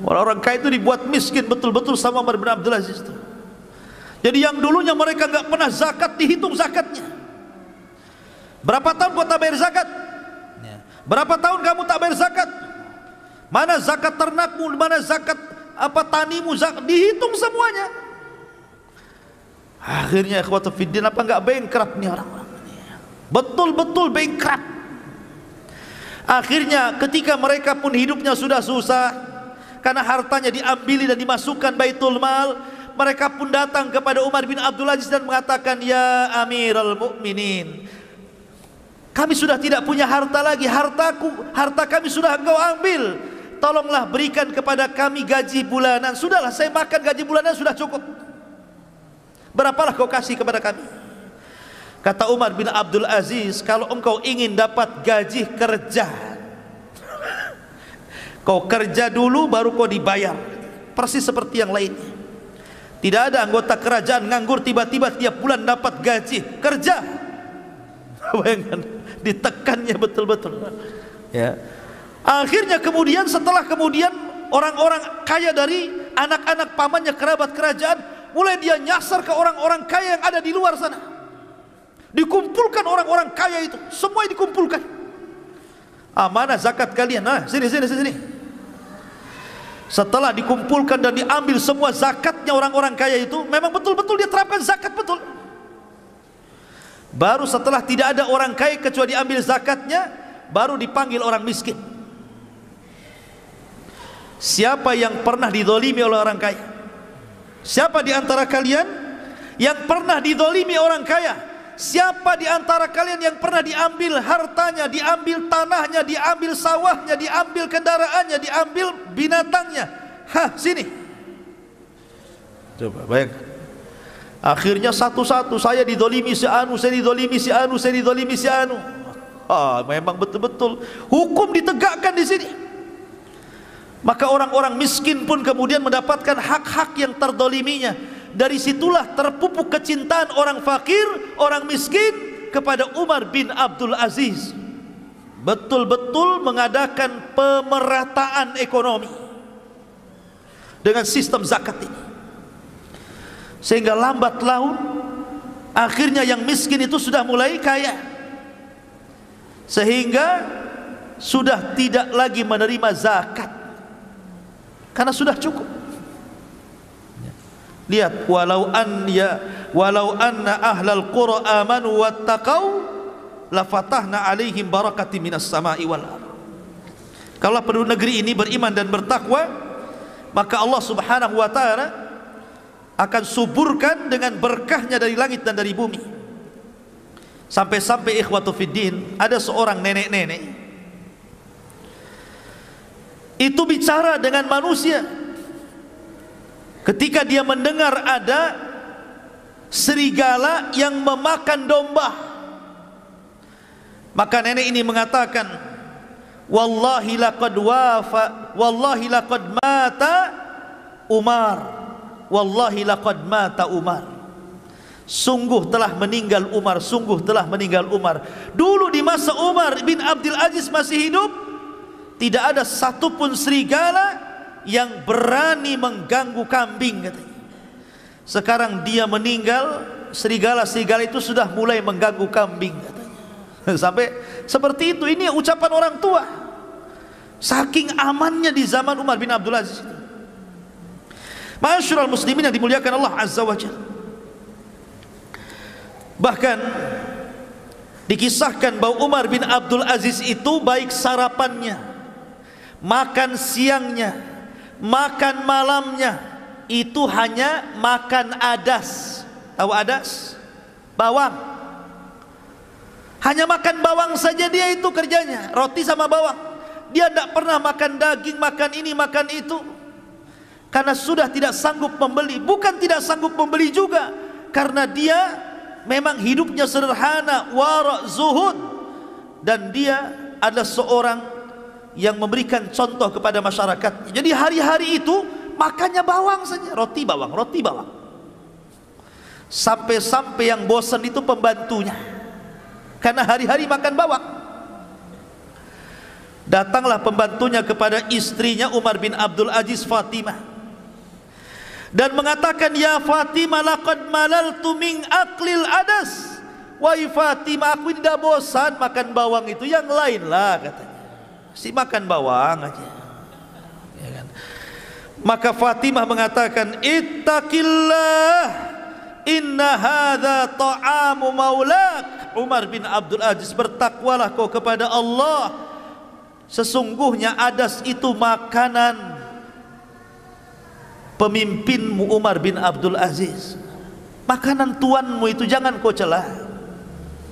Orang-orang kaya itu dibuat miskin betul-betul sama Umar bin Abdul Aziz itu. Jadi yang dulunya mereka nggak pernah zakat, dihitung zakatnya. Berapa tahun kau tak bayar zakat? Berapa tahun kamu tak bayar zakat? Mana zakat ternakmu, mana zakat apa tanimu, zakat, dihitung semuanya. Akhirnya ikhwatu fiddin, apa enggak bankrupt nih orang-orang ini? Betul-betul bankrupt. Akhirnya ketika mereka pun hidupnya sudah susah karena hartanya diambil dan dimasukkan Baitul Mal, mereka pun datang kepada Umar bin Abdul Aziz dan mengatakan, ya Amirul Mukminin, kami sudah tidak punya harta lagi, harta kami sudah engkau ambil, tolonglah berikan kepada kami gaji bulanan. Sudahlah, saya makan gaji bulanan sudah cukup, berapalah kau kasih kepada kami? Kata Umar bin Abdul Aziz, kalau engkau ingin dapat gaji kerja, kau kerja dulu baru kau dibayar. Persis seperti yang lainnya. Tidak ada anggota kerajaan nganggur tiba-tiba tiap bulan dapat gaji kerja. Bayangkan, ditekannya betul-betul. Ya. Akhirnya kemudian, setelah kemudian orang-orang kaya dari anak-anak pamannya, kerabat kerajaan, mulai dia nyasar ke orang-orang kaya yang ada di luar sana. Dikumpulkan orang-orang kaya itu, semua dikumpulkan. Mana zakat kalian? Nah, sini. Setelah dikumpulkan dan diambil semua zakatnya orang-orang kaya itu, memang betul-betul dia terapkan zakat betul. Baru setelah tidak ada orang kaya kecuali diambil zakatnya, baru dipanggil orang miskin. Siapa yang pernah dizalimi oleh orang kaya? Siapa di antara kalian yang pernah dizalimi orang kaya? Siapa di antara kalian yang pernah diambil hartanya, diambil tanahnya, diambil sawahnya, diambil kendaraannya, diambil binatangnya? Hah, sini. Coba bayangkan. Akhirnya satu-satu, saya dizalimi si anu, saya dizalimi si anu, saya dizalimi si anu. Memang betul-betul hukum ditegakkan di sini. Maka orang-orang miskin pun kemudian mendapatkan hak-hak yang terzaliminya. Dari situlah terpupuk kecintaan orang fakir, orang miskin kepada Umar bin Abdul Aziz. Betul-betul mengadakan pemerataan ekonomi dengan sistem zakat ini. Sehingga lambat laun akhirnya yang miskin itu sudah mulai kaya, sehingga sudah tidak lagi menerima zakat karena sudah cukup. Lihat, walau anna ahlal qura amanu wattaqau lafatahna alaihim barakati minas sama'i wal ardh. Kalau penduduk negeri ini beriman dan bertakwa, maka Allah Subhanahu wa taala akan suburkan dengan berkahnya dari langit dan dari bumi. Sampai-sampai ikhwatu fiddin, ada seorang nenek-nenek itu bicara dengan manusia. Ketika dia mendengar ada serigala yang memakan domba, maka nenek ini mengatakan, wallahi laqad mata Umar, wallahi laqad mata Umar. Sungguh telah meninggal Umar, sungguh telah meninggal Umar. Dulu di masa Umar bin Abdul Aziz masih hidup, tidak ada satupun serigala yang berani mengganggu kambing, katanya. Sekarang dia meninggal, serigala-serigala itu sudah mulai mengganggu kambing, katanya. Sampai seperti itu. Ini ucapan orang tua. Saking amannya di zaman Umar bin Abdul Aziz. Ma'asyiral muslimin yang dimuliakan Allah Azza wa Jalla. Bahkan dikisahkan bahwa Umar bin Abdul Aziz itu baik sarapannya, makan siangnya, makan malamnya itu hanya makan adas. Tahu adas? Bawang. Hanya makan bawang saja dia itu kerjanya, roti sama bawang. Dia tidak pernah makan daging, makan ini, makan itu, karena sudah tidak sanggup membeli. Bukan tidak sanggup membeli juga, karena dia memang hidupnya sederhana, wara', zuhud, dan dia adalah seorang yang memberikan contoh kepada masyarakat. Jadi hari-hari itu makannya bawang saja, roti bawang, roti bawang. Sampai-sampai yang bosan itu pembantunya, karena hari-hari makan bawang. Datanglah pembantunya kepada istrinya Umar bin Abdul Aziz, Fatimah, dan mengatakan, ya Fatimah, laqad malaltu min aklil adas. Wahai Fatimah, aku tidak bosan makan bawang itu, yang lain lah katanya, si makan bawang aja, ya kan? Maka Fatimah mengatakan, ittaqillah, inna hadza ta'amu maulak. Umar bin Abdul Aziz, bertakwalah kau kepada Allah, sesungguhnya adas itu makanan pemimpinmu Umar bin Abdul Aziz, makanan tuanmu itu, jangan kau celah.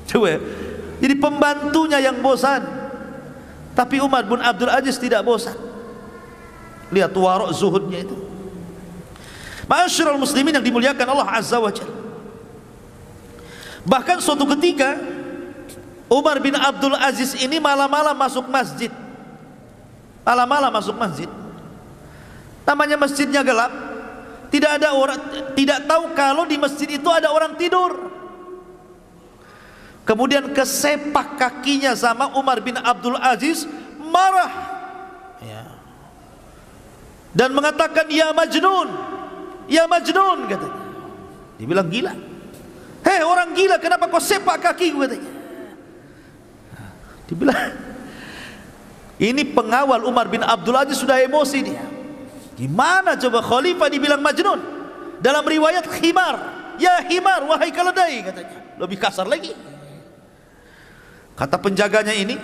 Coba, jadi pembantunya yang bosan, tapi Umar bin Abdul Aziz tidak bosan. Lihat wara' zuhudnya itu. Ma'asyiral muslimin yang dimuliakan Allah Azza wa Jalla. Bahkan suatu ketika Umar bin Abdul Aziz ini malam-malam masuk masjid. Malam-malam masuk masjid. Namanya masjidnya gelap, tidak ada orang, tidak tahu kalau di masjid itu ada orang tidur. Kemudian kesepak kakinya sama Umar bin Abdul Aziz, marah, ya, dan mengatakan, ya Majnun, ya Majnun, katanya. Dibilang gila. Hei orang gila, kenapa kau sepak kaki, katanya. Dibilang, ini pengawal Umar bin Abdul Aziz sudah emosi dia. Gimana coba khalifah dibilang Majnun? Dalam riwayat khimar, ya himar, wahai keledai, katanya. Lebih kasar lagi. Kata penjaganya ini,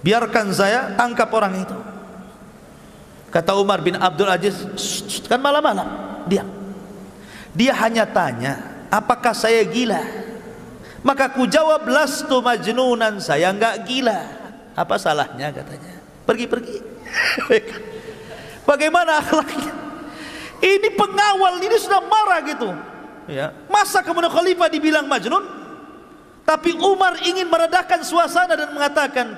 biarkan saya tangkap orang itu. Kata Umar bin Abdul Aziz, kan malam-malam, dia hanya tanya, apakah saya gila? Maka ku jawab, lastu majnunan, saya enggak gila. Apa salahnya, katanya. Pergi-pergi. Bagaimana akhlaknya? Ini pengawal ini sudah marah gitu, ya. Masa kemudian khalifah dibilang Majnun? Tapi Umar ingin meredakan suasana dan mengatakan,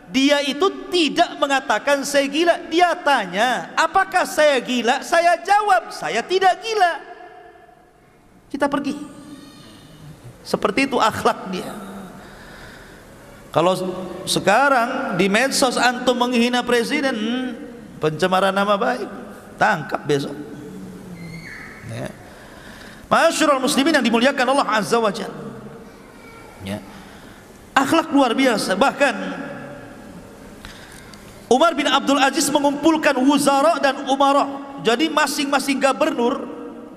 dia itu tidak mengatakan saya gila. Dia tanya, apakah saya gila? Saya jawab, saya tidak gila. Kita pergi. Seperti itu akhlak dia. Kalau sekarang di medsos antum menghina presiden, pencemaran nama baik, tangkap besok, ya. Ma'asyiral muslimin yang dimuliakan Allah Azza wa Jalla, ya. Akhlak luar biasa. Bahkan Umar bin Abdul Aziz mengumpulkan wuzara dan umara. Jadi masing-masing gubernur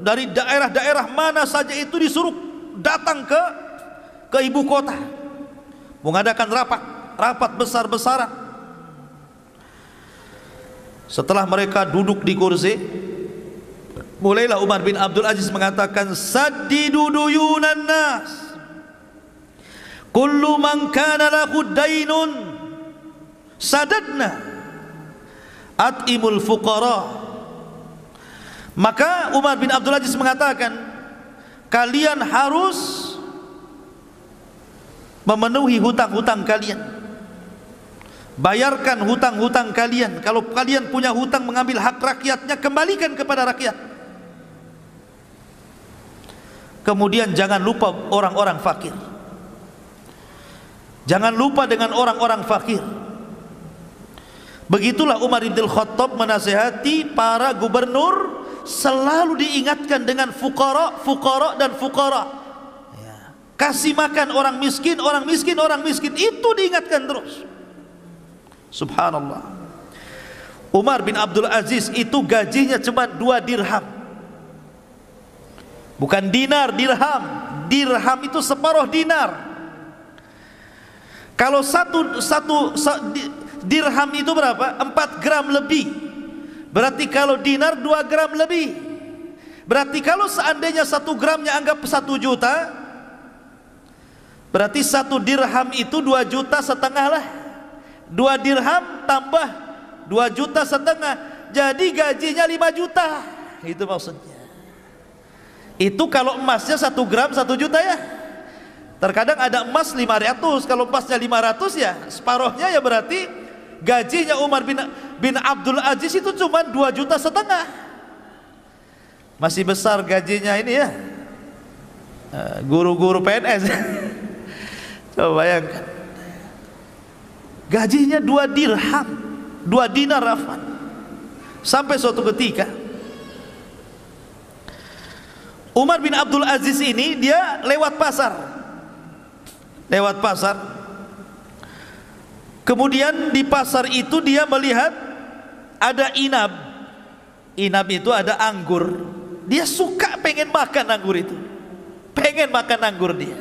dari daerah-daerah mana saja itu disuruh datang ke ibu kota, mengadakan rapat besar-besaran. Setelah mereka duduk di kursi, mulailah Umar bin Abdul Aziz mengatakan, saddidu duyunan nas, kullu man kana lahu dainun sadadna, at'imul fuqara. Maka Umar bin Abdul Aziz mengatakan, kalian harus memenuhi hutang-hutang kalian, bayarkan hutang-hutang kalian. Kalau kalian punya hutang, mengambil hak rakyatnya, kembalikan kepada rakyat. Kemudian jangan lupa orang-orang fakir, jangan lupa dengan orang-orang fakir. Begitulah Umar bin Khattab menasihati para gubernur, selalu diingatkan dengan fuqara, fuqara dan fuqara, ya. Kasih makan orang miskin, orang miskin, orang miskin, itu diingatkan terus. Subhanallah. Umar bin Abdul Aziz itu gajinya cuma 2 dirham, bukan dinar, dirham. Dirham itu separuh dinar. Kalau satu dirham itu berapa? 4 gram lebih. Berarti kalau dinar 2 gram lebih. Berarti kalau seandainya 1 gramnya anggap 1 juta, berarti 1 dirham itu 2,5 juta lah. 2 dirham tambah 2,5 juta, jadi gajinya 5 juta. Itu maksudnya. Itu kalau emasnya 1 gram 1 juta ya. Terkadang ada emas 500, kalau emasnya 500 ya separuhnya, ya berarti gajinya Umar bin Abdul Aziz itu cuma 2,5 juta. Masih besar gajinya ini ya, guru-guru PNS. Coba bayangkan, gajinya 2 dirham, 2 dinar afan. Sampai suatu ketika Umar bin Abdul Aziz ini dia lewat pasar. Kemudian di pasar itu dia melihat ada inab. Inab itu ada anggur. Dia suka pengen makan anggur itu. Pengen makan anggur dia.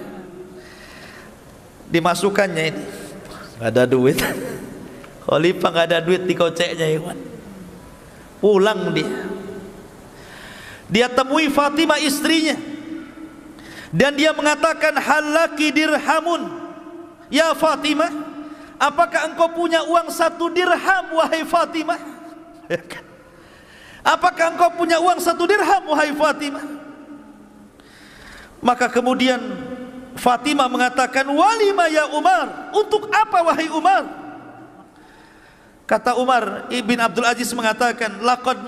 Dimasukkannya ini. Gak ada duit. Khalifah gak ada duit, dikoceknya Iwan. Pulang dia. Dia temui Fatimah istrinya. Dan dia mengatakan, halaki dirhamun ya Fatimah, apakah engkau punya uang 1 dirham wahai Fatimah? Apakah engkau punya uang 1 dirham wahai Fatimah? Maka kemudian Fatimah mengatakan, walima ya Umar, untuk apa wahai Umar? Kata Umar ibn Abdul Aziz mengatakan, laqad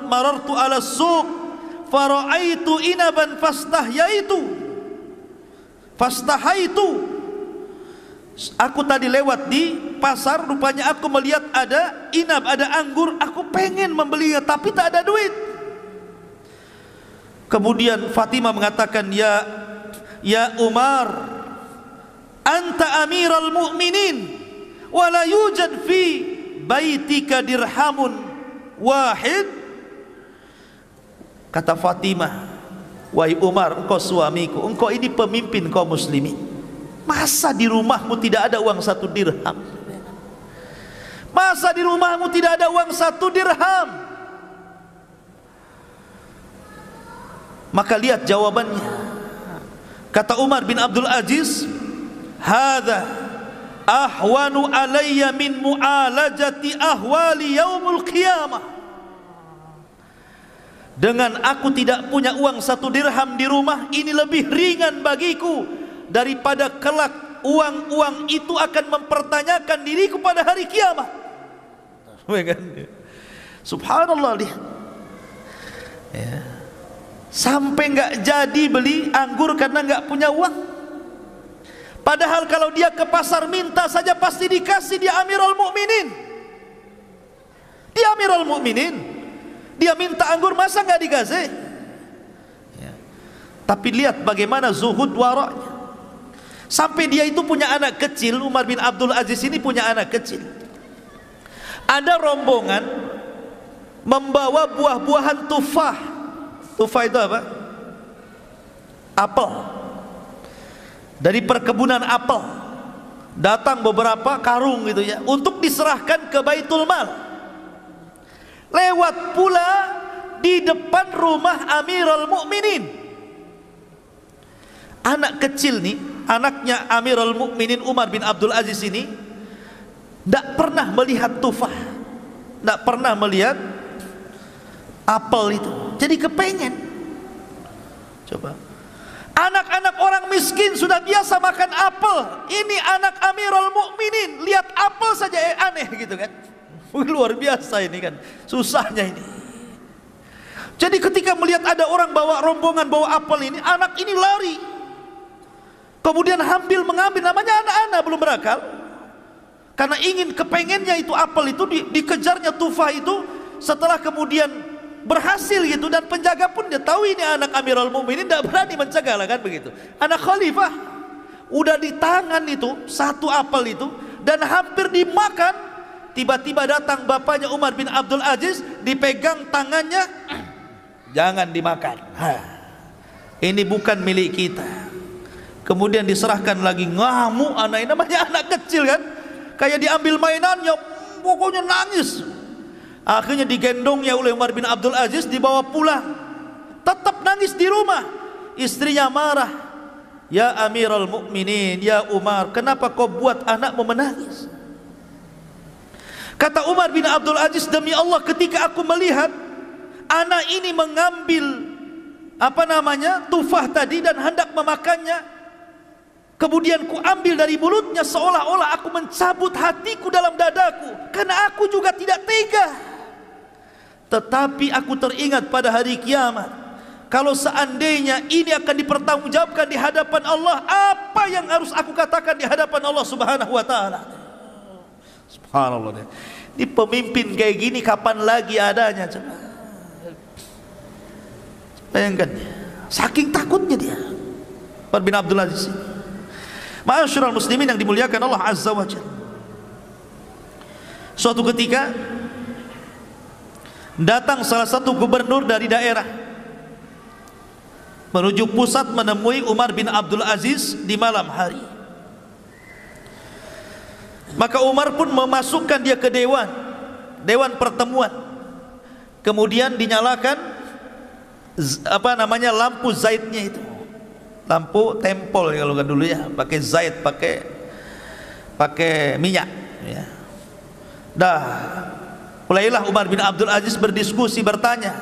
marartu ala suq fara'aitu inaban fastahaitu. Aku tadi lewat di pasar, rupanya aku melihat ada inab, ada anggur, aku pengen membelinya tapi tak ada duit. Kemudian Fatimah mengatakan, ya Umar, anta amiral mu'minin wa la yujad fi baitika dirhamun wahid. Kata Fatimah, wahai Umar, engkau suamiku, engkau ini pemimpin kaum muslimin, masa di rumahmu tidak ada uang 1 dirham? Masa di rumahmu tidak ada uang 1 dirham? Maka lihat jawabannya. Kata Umar bin Abdul Aziz, hadza ahwanu alayya min mu'alajati ahwali yaumul qiyamah. Dengan aku tidak punya uang 1 dirham di rumah, ini lebih ringan bagiku daripada kelak uang-uang itu akan mempertanyakan diriku pada hari kiamat. Subhanallah, lihat ya. Sampai nggak jadi beli anggur karena nggak punya uang. Padahal kalau dia ke pasar minta saja pasti dikasih. Dia Amirul Mukminin. Dia Amirul Mukminin. Dia minta anggur, masa nggak dikasih? Ya. Tapi lihat bagaimana zuhud waraknya. Sampai dia itu punya anak kecil. Umar bin Abdul Aziz ini punya anak kecil. Ada rombongan membawa buah-buahan tufah. Tufah itu apa? Apel. Dari perkebunan apel datang beberapa karung gitu ya, untuk diserahkan ke Baitul Mal. Lewat pula di depan rumah Amirul Mukminin. Anak kecil nih, anaknya Amirul Mukminin Umar bin Abdul Aziz ini tidak pernah melihat tufah, tidak pernah melihat apel itu. Jadi kepengen. Coba, anak-anak orang miskin sudah biasa makan apel, ini anak Amirul Mukminin lihat apel saja aneh gitu kan. Luar biasa ini kan, susahnya ini. Jadi ketika melihat ada orang bawa rombongan bawa apel ini, anak ini lari, kemudian ambil mengambil, namanya anak-anak belum berakal, karena ingin kepengennya itu apel itu, dikejarnya tufah itu. Setelah kemudian berhasil gitu, dan penjaga pun dia tahu ini anak Amirul Mukminin, tidak berani mencegah lah kan begitu. Anak khalifah udah di tangan itu 1 apel itu dan hampir dimakan. Tiba-tiba datang bapaknya Umar bin Abdul Aziz, dipegang tangannya, jangan dimakan. Ini bukan milik kita. Kemudian diserahkan lagi, ngamuk anak ini, namanya anak kecil kan, kayak diambil mainannya, pokoknya nangis. Akhirnya digendongnya oleh Umar bin Abdul Aziz, dibawa pulang, tetap nangis di rumah. Istrinya marah, ya Amirul Mukminin, ya Umar, kenapa kau buat anakmu menangis? Kata Umar bin Abdul Aziz, demi Allah ketika aku melihat anak ini mengambil tufah tadi dan hendak memakannya. Kemudian ku ambil dari mulutnya seolah-olah aku mencabut hatiku dalam dadaku, karena aku juga tidak tega. Tetapi aku teringat pada hari kiamat, kalau seandainya ini akan dipertanggungjawabkan di hadapan Allah, apa yang harus aku katakan di hadapan Allah Subhanahu wa taala? Subhanallah. Ini pemimpin kayak gini kapan lagi adanya, coba. Bayangkan, saking takutnya dia, Umar bin Abdul Aziz. Ma'asyiral muslimin yang dimuliakan Allah Azza wa Jalla. Suatu ketika datang salah satu gubernur dari daerah menuju pusat menemui Umar bin Abdul Aziz di malam hari. Maka Umar pun memasukkan dia ke dewan pertemuan. Kemudian dinyalakan lampu zaitnya itu, lampu tempol kalau kan dulu ya, pakai zait, pakai minyak ya. Mulailah Umar bin Abdul Aziz berdiskusi, bertanya,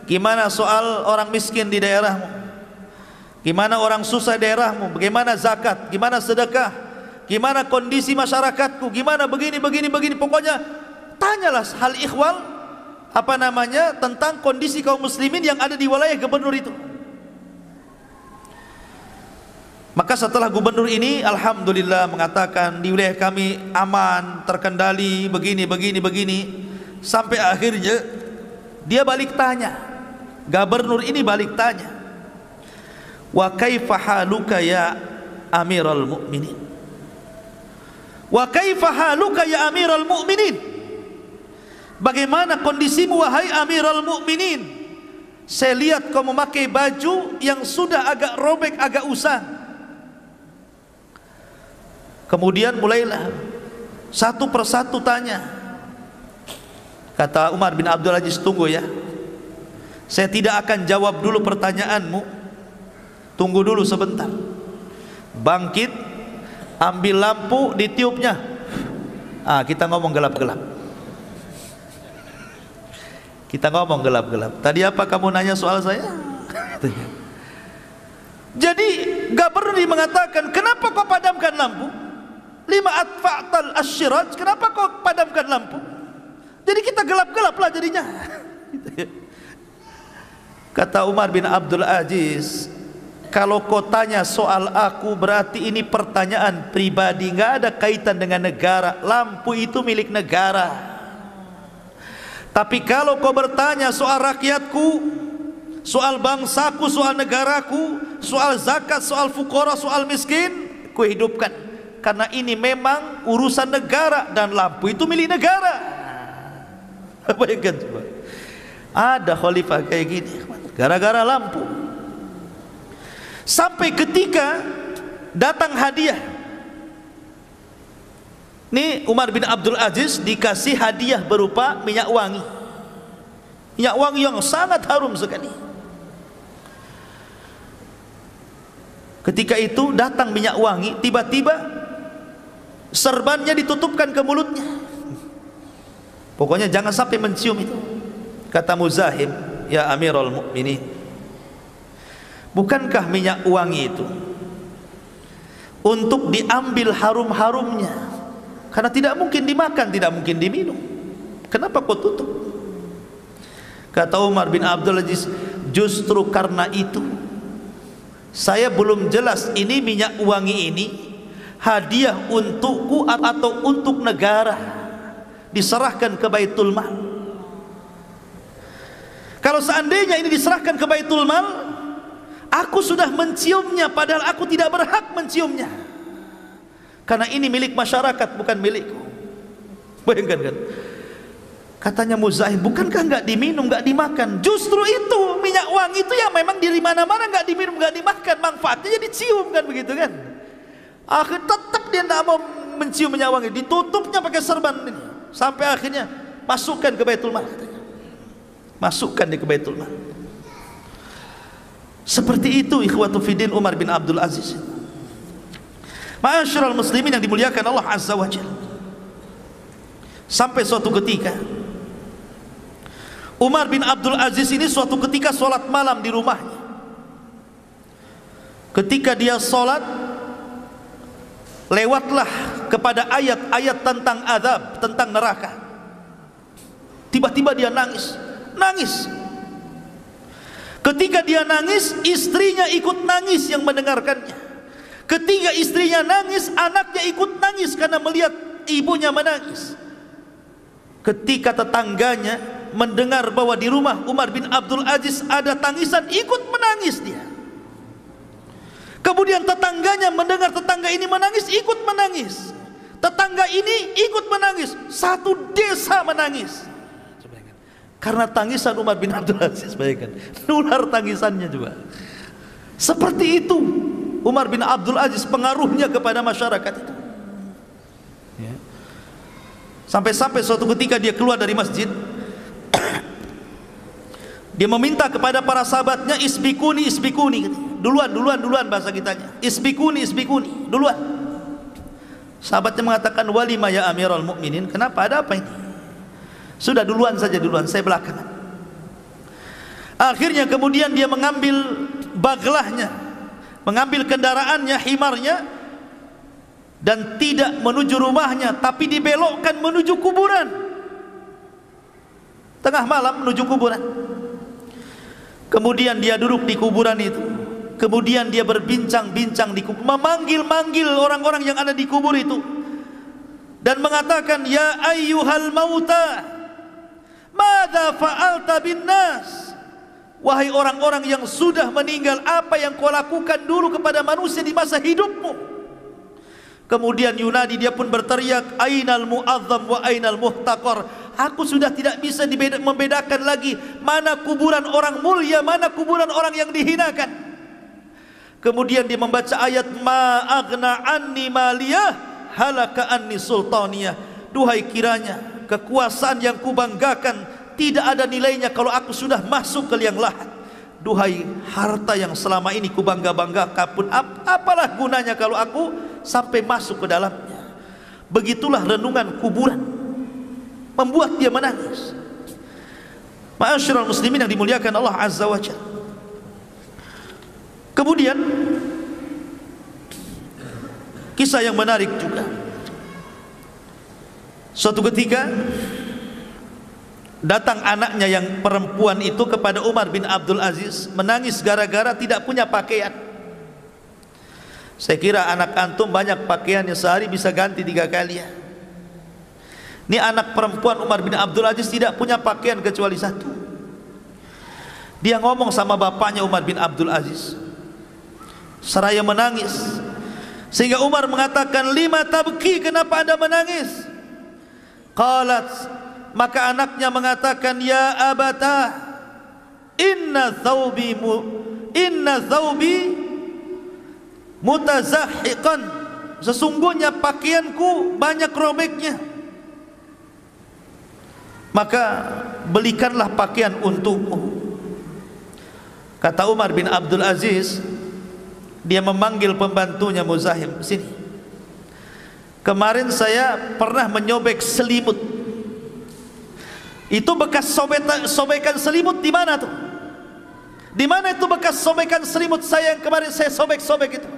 gimana soal orang miskin di daerahmu, gimana orang susah di daerahmu, bagaimana zakat, gimana sedekah, gimana kondisi masyarakatku, gimana begini, pokoknya tanyalah hal ikhwal tentang kondisi kaum muslimin yang ada di wilayah gubernur itu. Maka setelah gubernur ini alhamdulillah mengatakan di wilayah kami aman, terkendali, begini, sampai akhirnya dia balik tanya, gubernur ini balik tanya, wa kaifa haluka ya amiral mu'minin, wa kaifa haluka ya amiral mu'minin, bagaimana kondisimu wahai amiral mu'minin? Saya lihat kau memakai baju yang sudah agak robek, agak usang. Kemudian mulailah satu persatu tanya. Kata Umar bin Abdul Aziz, tunggu ya, saya tidak akan jawab dulu pertanyaanmu, tunggu dulu sebentar. Bangkit, ambil lampu, ditiupnya. Kita ngomong gelap-gelap. Tadi apa kamu nanya soal saya? Jadi gubernur mengatakan, kenapa kau padamkan lampu? Lima atfa'tal asyiraj, kenapa kau padamkan lampu? Jadi kita gelap-gelap lah jadinya. Kata Umar bin Abdul Aziz, kalau kau tanya soal aku, berarti ini pertanyaan pribadi, nggak ada kaitan dengan negara. Lampu itu milik negara. Tapi kalau kau bertanya soal rakyatku, soal bangsaku, soal negaraku, soal zakat, soal fuqara, soal miskin, ku hidupkan. Karena ini memang urusan negara dan lampu itu milik negara. Bayangkan coba, ada khalifah kayak gini gara-gara lampu. Sampai ketika datang hadiah. Nih Umar bin Abdul Aziz dikasih hadiah berupa minyak wangi. Minyak wangi yang sangat harum sekali. Ketika itu datang minyak wangi, tiba-tiba serbannya ditutupkan ke mulutnya. Pokoknya jangan sampai mencium itu. Kata Muzahim, ya Amirul Mukminin, bukankah minyak wangi itu untuk diambil harum-harumnya? Karena tidak mungkin dimakan, tidak mungkin diminum. Kenapa kau tutup? Kata Umar bin Abdul Aziz, justru karena itu saya belum jelas ini minyak wangi ini hadiah untukku atau untuk negara, diserahkan ke Baitul Mal. Kalau seandainya ini diserahkan ke Baitul Mal, aku sudah menciumnya padahal aku tidak berhak menciumnya, karena ini milik masyarakat, bukan milikku. Bayangkan kan? Katanya Muzahim, bukankah nggak diminum, nggak dimakan? Justru itu minyak wangi itu yang memang di mana-mana nggak diminum, nggak dimakan, manfaatnya jadi cium kan, begitu kan? Akhir tetap dia tidak mau mencium minyak wangi, ditutupnya pakai serban ini, sampai akhirnya masukkan ke Baitul Mal, katanya. Masukkan dia ke Baitul Mal. Seperti itu ikhwatu fiddin Umar bin Abdul Aziz. Ma'asyiral muslimin yang dimuliakan Allah Azza wa Jalla. Sampai suatu ketika Umar bin Abdul Aziz ini suatu ketika sholat malam di rumahnya. ketika dia sholat, lewatlah kepada ayat-ayat tentang azab, tentang neraka. Tiba-tiba dia nangis. Ketika dia nangis, istrinya ikut nangis yang mendengarkannya. Ketika istrinya nangis, anaknya ikut nangis karena melihat ibunya menangis. Ketika tetangganya mendengar bahwa di rumah Umar bin Abdul Aziz ada tangisan, ikut menangis dia. Kemudian tetangganya mendengar tetangga ini menangis, ikut menangis. Tetangga ini ikut menangis. Satu desa menangis karena tangisan Umar bin Abdul Aziz. Bayangkan, nular tangisannya juga. Seperti itu Umar bin Abdul Aziz pengaruhnya kepada masyarakat itu. Sampai-sampai suatu ketika dia keluar dari masjid, dia meminta kepada para sahabatnya, isbikuni, duluan bahasa kitanya, isbikuni, duluan. Sahabatnya mengatakan, walima ya Amirul Mukminin, kenapa, ada apa ini? Sudah duluan saja, saya belakangan. Akhirnya kemudian dia mengambil baglahnya, mengambil kendaraannya, himarnya, dan tidak menuju rumahnya, tapi dibelokkan menuju kuburan. Tengah malam menuju kuburan. Kemudian dia duduk di kuburan itu. Kemudian dia berbincang-bincang di kubur, memanggil-manggil orang-orang yang ada di kubur itu, dan mengatakan, ya ayyuhal mauta, madza fa'alta bin nas? Wahai orang-orang yang sudah meninggal, apa yang kau lakukan dulu kepada manusia di masa hidupmu? Kemudian yunadi, dia pun berteriak, ainal mu'azzam wa ainal muhtaqar? Aku sudah tidak bisa membedakan lagi mana kuburan orang mulia, mana kuburan orang yang dihinakan. Kemudian dia membaca ayat, ma aghna anni maliyah halaka anni sultaniyah. Duhai kiranya kekuasaan yang kubanggakan tidak ada nilainya kalau aku sudah masuk ke liang lahat. Duhai harta yang selama ini kubangga-banggakan pun, apalah gunanya kalau aku sampai masuk ke dalamnya. Begitulah renungan kuburan membuat dia menangis. Ma'asyiral muslimin yang dimuliakan Allah Azza wa Jalla. Kemudian kisah yang menarik juga. Suatu ketika datang anaknya yang perempuan itu kepada Umar bin Abdul Aziz, menangis gara-gara tidak punya pakaian. Saya kira anak antum banyak pakaiannya, sehari bisa ganti 3 kali ya. Ini anak perempuan Umar bin Abdul Aziz tidak punya pakaian kecuali satu. Dia ngomong sama bapaknya Umar bin Abdul Aziz seraya menangis, sehingga Umar mengatakan, lima tabki, kenapa anda menangis? Qalat, maka anaknya mengatakan, ya abata, inna thawbi mutazahhiqan, sesungguhnya pakaianku banyak robeknya, maka belikanlah pakaian untukmu. Kata Umar bin Abdul Aziz, dia memanggil pembantunya, Muzahim, sini. Kemarin saya pernah menyobek selimut. Itu bekas sobekan selimut di mana tuh? Di mana itu bekas sobekan selimut saya yang kemarin saya sobek-sobek itu?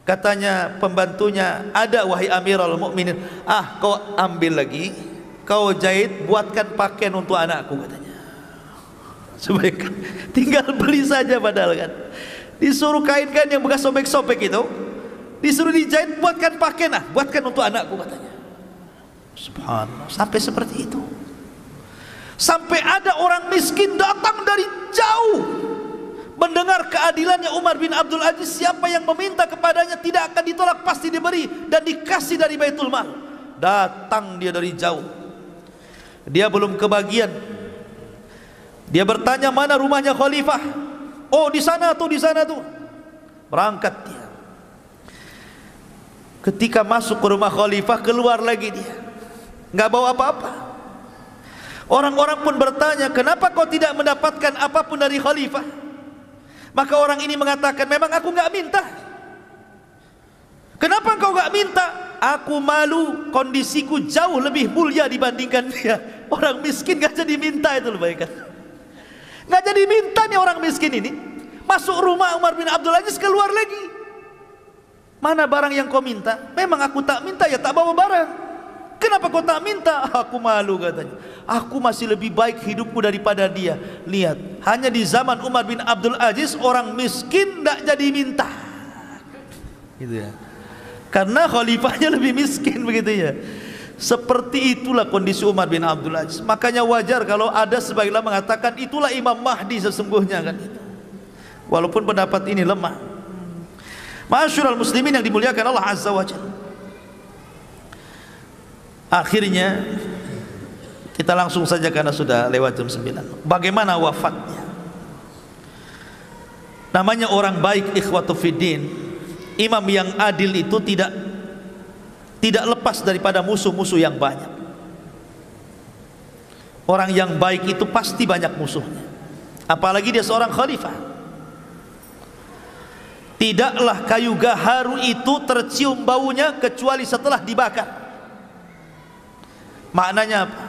Katanya pembantunya, ada wahai Amirul Mukminin. Ah, kau ambil lagi, kau jahit, buatkan pakaian untuk anakku, katanya. Sobekan, tinggal beli saja padahal kan. Disuruh kainkan yang bekas sobek-sobek itu, disuruh dijahit, buatkan pakaian, buatkan untuk anakku, katanya. Subhanallah, sampai seperti itu. Sampai ada orang miskin datang dari jauh mendengar keadilannya Umar bin Abdul Aziz. Siapa yang meminta kepadanya tidak akan ditolak, pasti diberi dan dikasih dari Baitul Mal. Datang dia dari jauh, dia belum kebagian. Dia bertanya, mana rumahnya khalifah? Oh, di sana tuh. Berangkat dia. Ketika masuk ke rumah khalifah, keluar lagi dia, nggak bawa apa-apa. Orang-orang pun bertanya, kenapa kau tidak mendapatkan apapun dari khalifah? Maka orang ini mengatakan, memang aku nggak minta. Kenapa kau nggak minta? Aku malu, kondisiku jauh lebih mulia dibandingkan dia. Orang miskin nggak jadi minta, itu loh, bayangkan. Nggak jadi minta nih orang miskin ini, Masuk rumah Umar bin Abdul Aziz, keluar lagi. Mana barang yang kau minta? Memang aku tak minta, ya tak bawa barang. Kenapa kau tak minta? Aku malu, katanya. Aku masih lebih baik hidupku daripada dia. Lihat, hanya di zaman Umar bin Abdul Aziz orang miskin tak jadi minta. Gitu ya. Karena khalifahnya lebih miskin, begitu ya. Seperti itulah kondisi Umar bin Abdul Aziz. Makanya wajar kalau ada sebagian mengatakan itulah Imam Mahdi sesungguhnya, kan. Walaupun pendapat ini lemah. Ma'asyiral muslimin yang dimuliakan Allah Azza wa Jalla. Akhirnya kita langsung saja karena sudah lewat jam 9. Bagaimana wafatnya? Namanya orang baik, ikhwatu fiddin. Imam yang adil itu tidak lepas daripada musuh-musuh yang banyak. Orang yang baik itu pasti banyak musuhnya. Apalagi dia seorang khalifah. Tidaklah kayu gaharu itu tercium baunya kecuali setelah dibakar. Maknanya apa?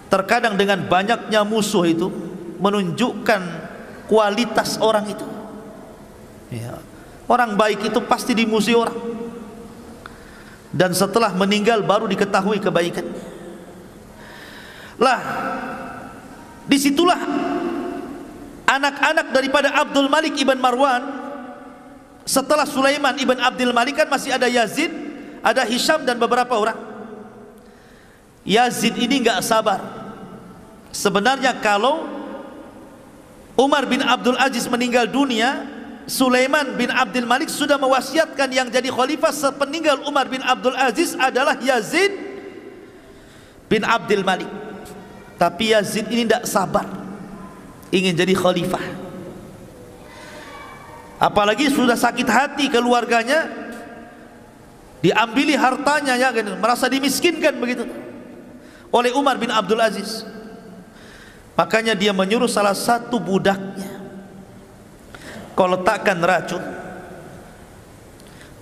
Terkadang dengan banyaknya musuh itu menunjukkan kualitas orang itu. Ya. Orang baik itu pasti dimusuhi orang. Dan setelah meninggal baru diketahui kebaikannya. Lah, disitulah anak-anak daripada Abdul Malik ibn Marwan. Setelah Sulaiman ibn Abdul Malik kan masih ada Yazid, ada Hisham dan beberapa orang. Yazid ini enggak sabar. Sebenarnya kalau Umar bin Abdul Aziz meninggal dunia, Sulaiman bin Abdul Malik sudah mewasiatkan yang jadi khalifah sepeninggal Umar bin Abdul Aziz adalah Yazid bin Abdul Malik. Tapi Yazid ini tidak sabar, ingin jadi khalifah. Apalagi sudah sakit hati keluarganya, diambili hartanya, ya, merasa dimiskinkan begitu oleh Umar bin Abdul Aziz. Makanya dia menyuruh salah satu budaknya, kau letakkan racun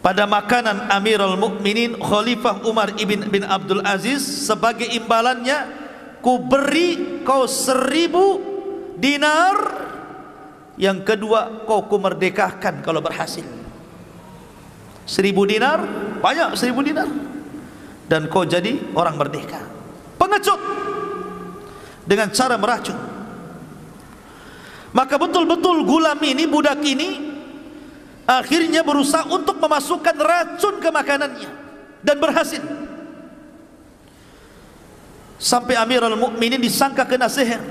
pada makanan Amirul Mukminin Khalifah Umar bin Abdul Aziz. Sebagai imbalannya, ku beri kau 1000 dinar. Yang kedua, kau kumerdekakan kalau berhasil. 1000 dinar, banyak 1000 dinar. Dan kau jadi orang merdeka. Pengecut dengan cara meracun. Maka betul-betul gulam ini, budak ini akhirnya berusaha untuk memasukkan racun ke makanannya dan berhasil. Sampai Amirul Mukminin disangka kena sihir.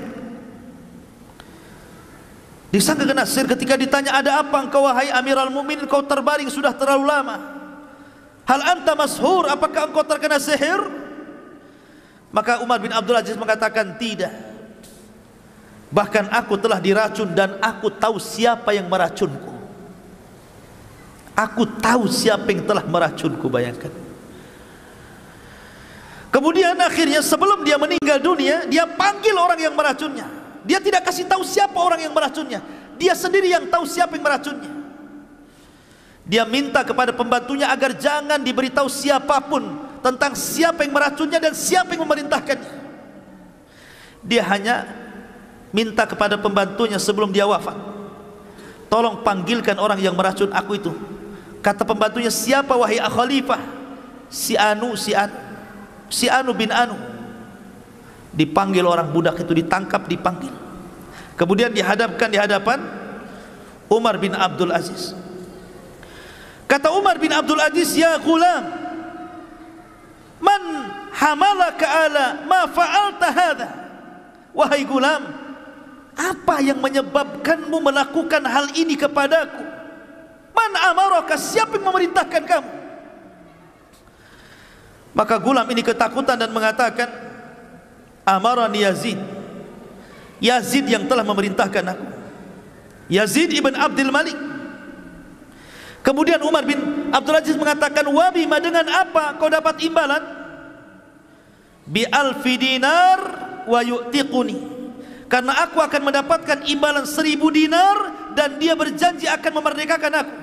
Disangka kena sihir. Ketika ditanya, ada apa engkau wahai Amirul Mukminin, kau terbaring sudah terlalu lama. Hal anta mashur, apakah engkau terkena sihir? Maka Umar bin Abdul Aziz mengatakan, tidak. Bahkan aku telah diracun dan aku tahu siapa yang meracunku. Aku tahu siapa yang telah meracunku, bayangkan. Kemudian akhirnya sebelum dia meninggal dunia, dia panggil orang yang meracunnya. Dia tidak kasih tahu siapa orang yang meracunnya. Dia sendiri yang tahu siapa yang meracunnya. Dia minta kepada pembantunya agar jangan diberitahu siapapun tentang siapa yang meracunnya dan siapa yang memerintahkannya. Dia hanya minta kepada pembantunya sebelum dia wafat, tolong panggilkan orang yang meracun aku itu. Kata pembantunya, siapa wahai khalifah? Si Anu bin Anu. Dipanggil orang budak itu, ditangkap, dipanggil. Kemudian dihadapkan di hadapan Umar bin Abdul Aziz. Kata Umar bin Abdul Aziz, ya gulam, man hamalaka ala ma fa'alta hadha? Wahai gulam, apa yang menyebabkanmu melakukan hal ini kepadaku? Man amaraka, siapa yang memerintahkan kamu? Maka gulam ini ketakutan dan mengatakan, amarani Yazid. Yazid yang telah memerintahkan aku. Yazid ibn Abdul Malik. Kemudian Umar bin Abdul Aziz mengatakan, wabima, dengan apa kau dapat imbalan? Bi alfi dinar wa yu'tiquni, karena aku akan mendapatkan imbalan 1000 dinar dan dia berjanji akan memerdekakan aku.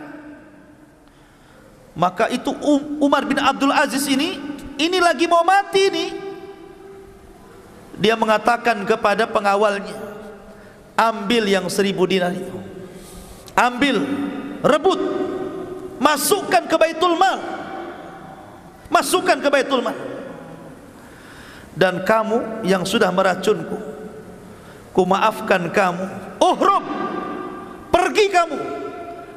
Maka itu Umar bin Abdul Aziz ini lagi mau mati nih. Dia mengatakan kepada pengawalnya, ambil yang 1000 dinar itu, ambil, rebut, masukkan ke Baitul Mal, masukkan ke Baitul Mal. Dan kamu yang sudah meracunku, ku maafkan kamu. Uhrub, pergi kamu.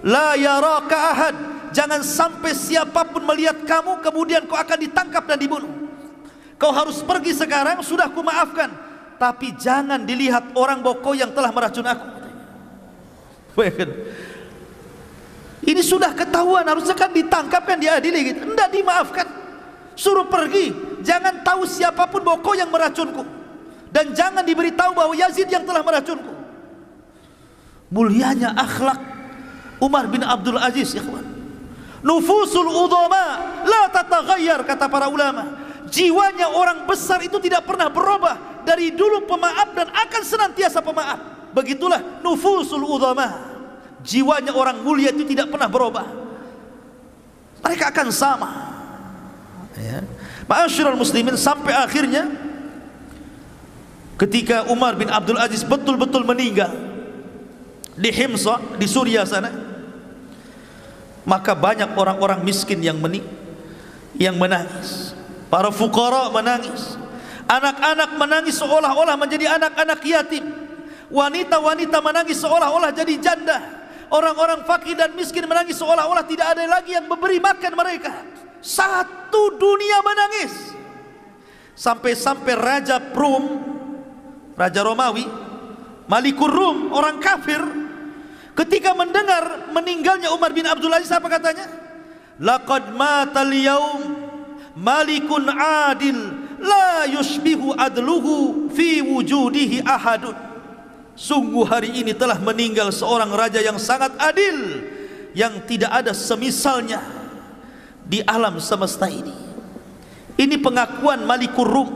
La yaraka ahad, jangan sampai siapapun melihat kamu kemudian kau akan ditangkap dan dibunuh. Kau harus pergi sekarang, sudah ku maafkan, tapi jangan dilihat orang bahwa kau yang telah meracun aku. Ini sudah ketahuan, harusnya kan ditangkap, kan diadili gitu. Tidak, dimaafkan, suruh pergi. Jangan tahu siapapun bahwa kau yang meracunku, dan jangan diberitahu bahwa Yazid yang telah meracunku. Mulianya akhlak Umar bin Abdul Aziz, ikhwan. Nufusul udhama la tataghayyar, kata para ulama. Jiwanya orang besar itu tidak pernah berubah, dari dulu pemaaf dan akan senantiasa pemaaf. Begitulah nufusul udhama, jiwanya orang mulia itu tidak pernah berubah, mereka akan sama, ya. Ma'asyiral muslimin, sampai akhirnya ketika Umar bin Abdul Aziz betul-betul meninggal di Himsa, di Suriah sana, maka banyak orang-orang miskin yang menangis, para fuqara menangis, anak-anak menangis seolah-olah menjadi anak-anak yatim, wanita-wanita menangis seolah-olah jadi janda, orang-orang fakir dan miskin menangis seolah-olah tidak ada lagi yang memberi makan mereka. Satu dunia menangis. Sampai-sampai Raja Rum, Raja Romawi, Malikur Rum, orang kafir, ketika mendengar meninggalnya Umar bin Abdul Aziz, apa katanya? Laqad matal yaum malikun adil la yushbihu adluhu fi wujudihi ahadun. Sungguh hari ini telah meninggal seorang raja yang sangat adil, yang tidak ada semisalnya di alam semesta ini. Ini pengakuan Malikur Rum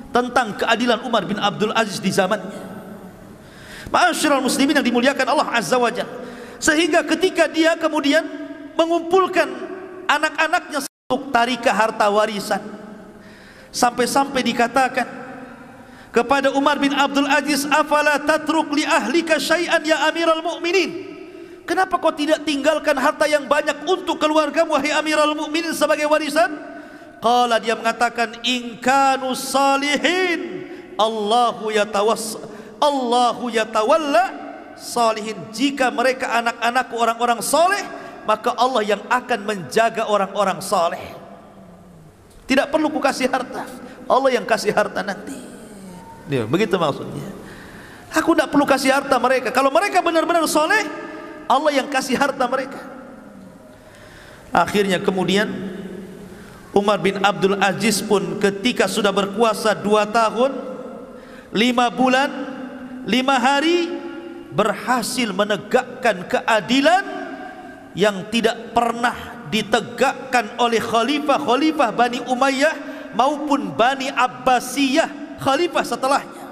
tentang keadilan Umar bin Abdul Aziz di zamannya. Ma'asyiral muslimin yang dimuliakan Allah Azza wa Jalla, sehingga ketika dia kemudian mengumpulkan anak-anaknya untuk tarikah harta warisan, sampai-sampai dikatakan kepada Umar bin Abdul Aziz, afala tatruk li ahlika syai'an ya Amiral Mukminin, kenapa kau tidak tinggalkan harta yang banyak untuk keluargamu wahai Amirul Mukminin sebagai warisan? Qala, dia mengatakan, in kanu salihin Allahu yatawalla salihin, jika mereka anak-anakku orang-orang saleh, maka Allah yang akan menjaga orang-orang saleh. Tidak perlu ku kasih harta, Allah yang kasih harta nanti. Ya, begitu maksudnya. Aku tidak perlu kasih harta mereka, kalau mereka benar-benar saleh, Allah yang kasih harta mereka. Akhirnya kemudian Umar bin Abdul Aziz pun ketika sudah berkuasa 2 tahun 5 bulan 5 hari berhasil menegakkan keadilan yang tidak pernah ditegakkan oleh khalifah-khalifah Bani Umayyah maupun Bani Abbasiyah, khalifah setelahnya.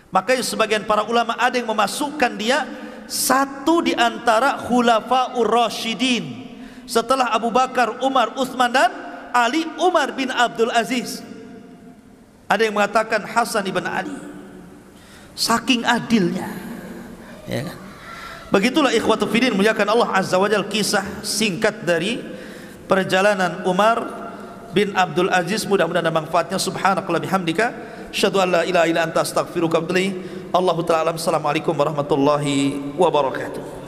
Makanya sebagian para ulama ada yang memasukkan dia satu di antara khulafaur rasyidin setelah Abu Bakar, Umar, Utsman dan Ali, Umar bin Abdul Aziz. Ada yang mengatakan Hasan ibn Ali, saking adilnya, ya. Begitulah ikhwatu fiddin muliakan Allah Azza wa Jalla, kisah singkat dari perjalanan Umar bin Abdul Aziz. Mudah-mudahan ada manfaatnya. Subhanakallah bihamdika, asyhadu an la ilaha illa anta, astaghfiruka wa atubu ilaik. Allahu ta'ala. Assalamualaikum warahmatullahi wabarakatuh.